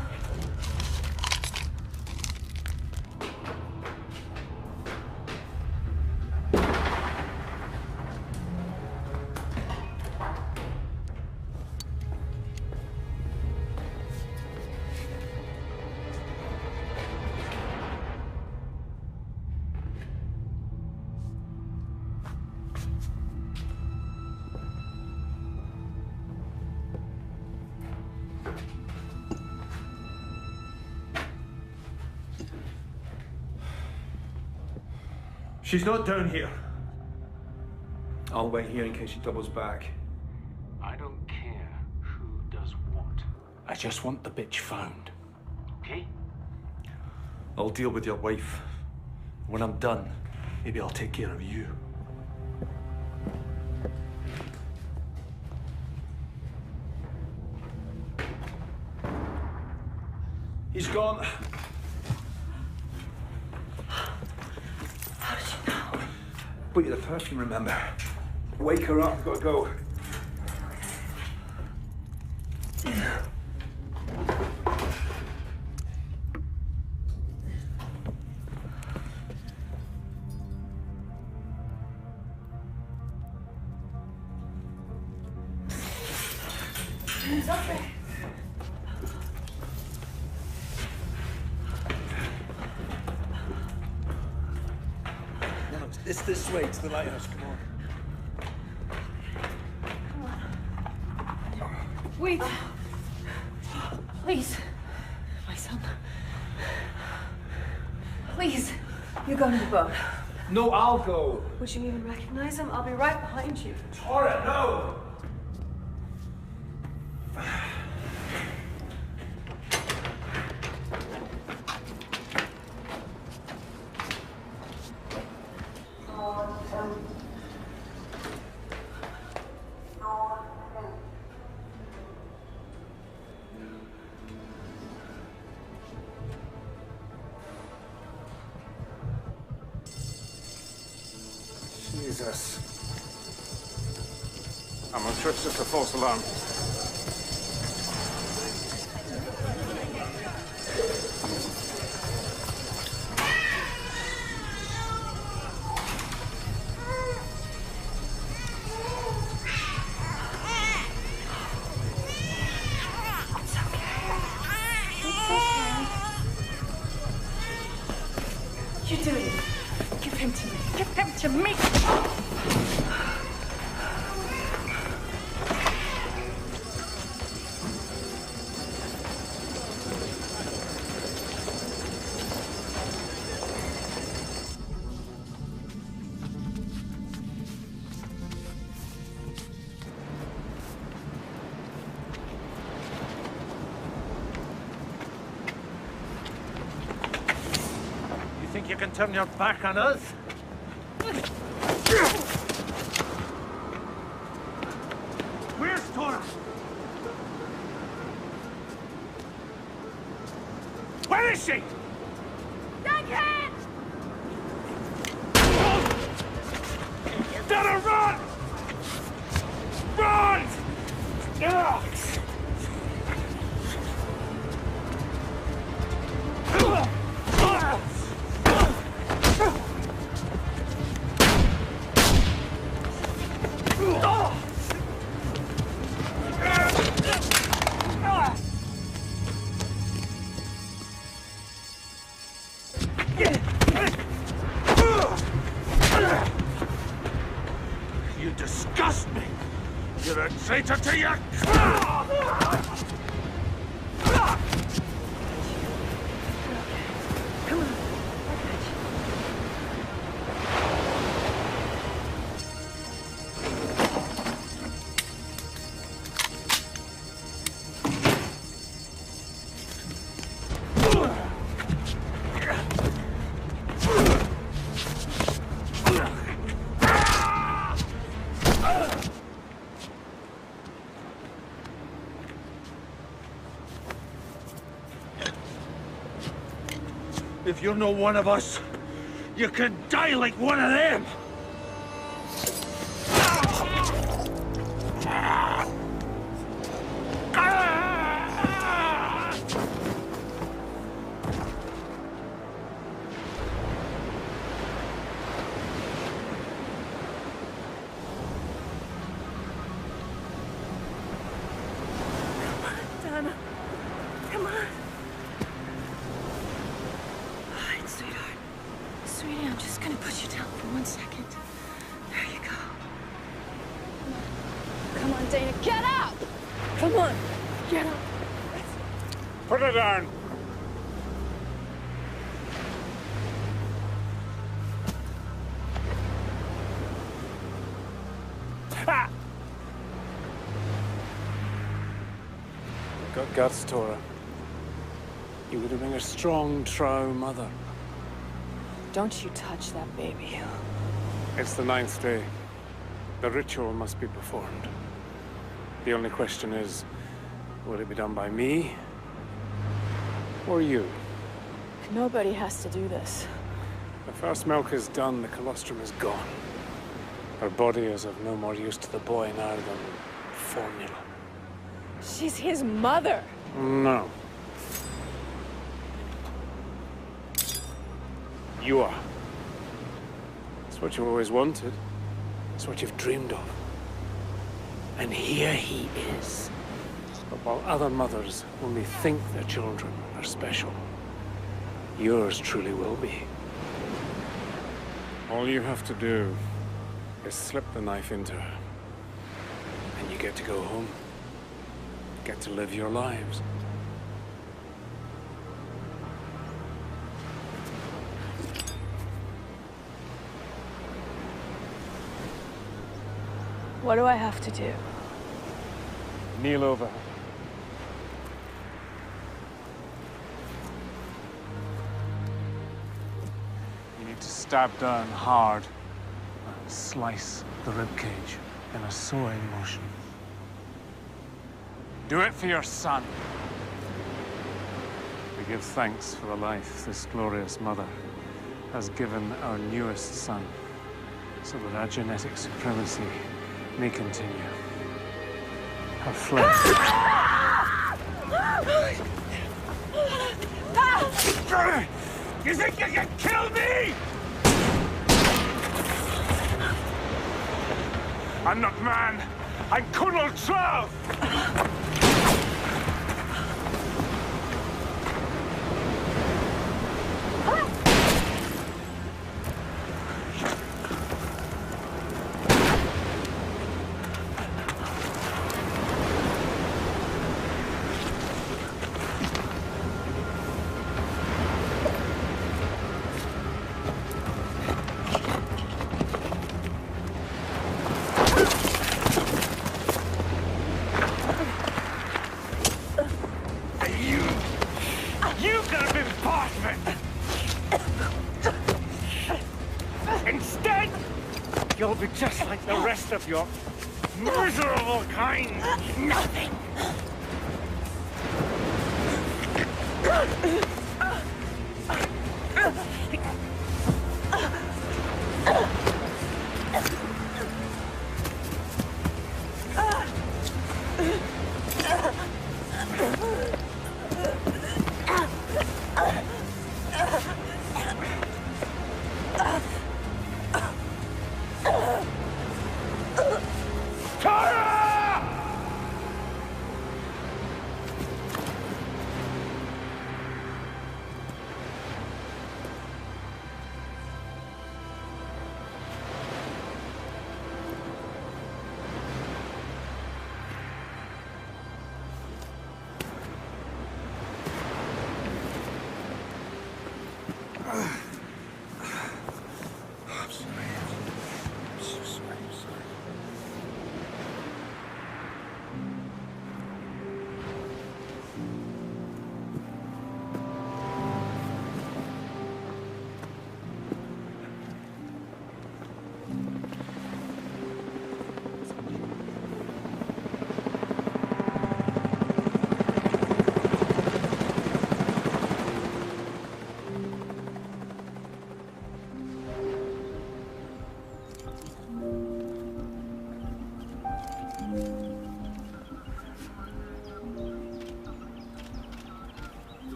She's not down here. I'll wait here in case she doubles back. I don't care who does what. I just want the bitch found. Okay? I'll deal with your wife. When I'm done, maybe I'll take care of you. He's gone. How did you know? Put you the perfume, remember? Wake her up. Gotta go. It's okay. No, it's this way to the lighthouse. Come on. Wait. Please. My son. Please. You go to the boat. No, I'll go. Would you even recognize him? I'll be right behind you. Tora, no! Jesus. I'm sure it's just a false alarm. You do it. Give him to me. Give him to me. You think you can turn your back on us? Where's Tora? Where is she? Duncan! You gotta run! Run! Ugh. You disgust me! You're a traitor to your clan! Come on. If you're no one of us, you can die like one of them! Donna. Come on. All right, sweetheart. Sweetie, I'm just gonna put you down for 1 second. There you go. Come on, Dana, get up! Come on, get up. Put her down. Ha! Got guts, Tora. You would have been a strong, true mother. Don't you touch that baby. It's the 9th day. The ritual must be performed. The only question is, will it be done by me or you? Nobody has to do this. The first milk is done, the colostrum is gone. Her body is of no more use to the boy now than formula. She's his mother. No. You are. It's what you've always wanted. It's what you've dreamed of. And here he is. But while other mothers only think their children are special, yours truly will be. All you have to do is slip the knife into her, and you get to go home. Get to live your lives. What do I have to do? Kneel over her. You need to stab down hard and slice the ribcage in a sewing motion. Do it for your son. We give thanks for the life this glorious mother has given our newest son, so that our genetic supremacy may continue. Her flesh. You think you can kill me? I'm not man. I'm Colonel Trav. You could have been part of it. Instead, you'll be just like the rest of your miserable kind. Nothing.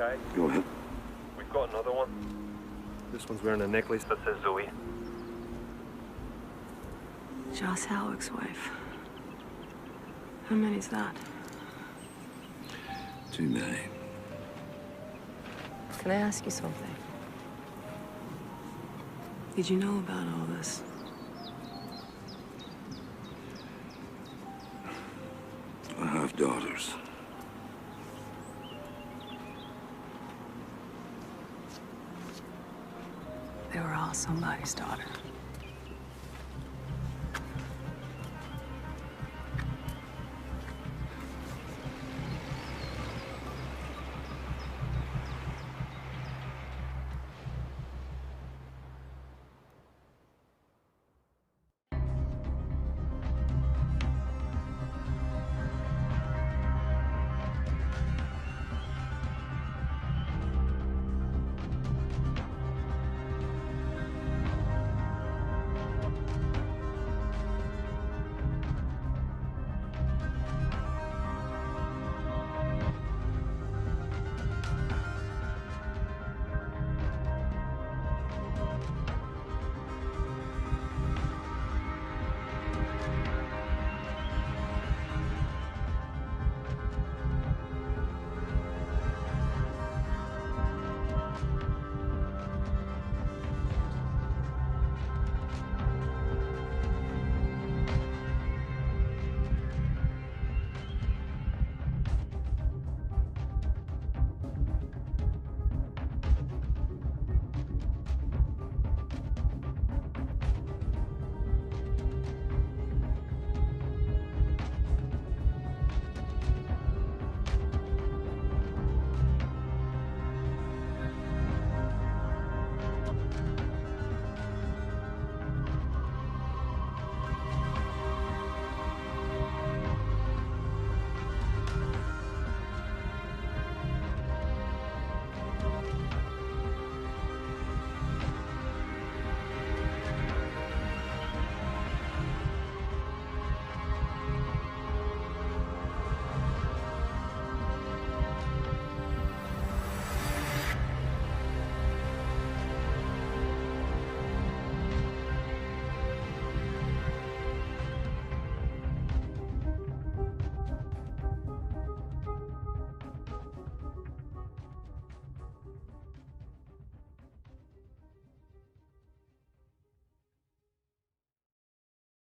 Okay. Go ahead. We've got another one. This one's wearing a necklace that says Zoe. Joss Halleck's wife. How many's that? Too many. Can I ask you something? Did you know about all this? I have daughters. They were all somebody's daughter.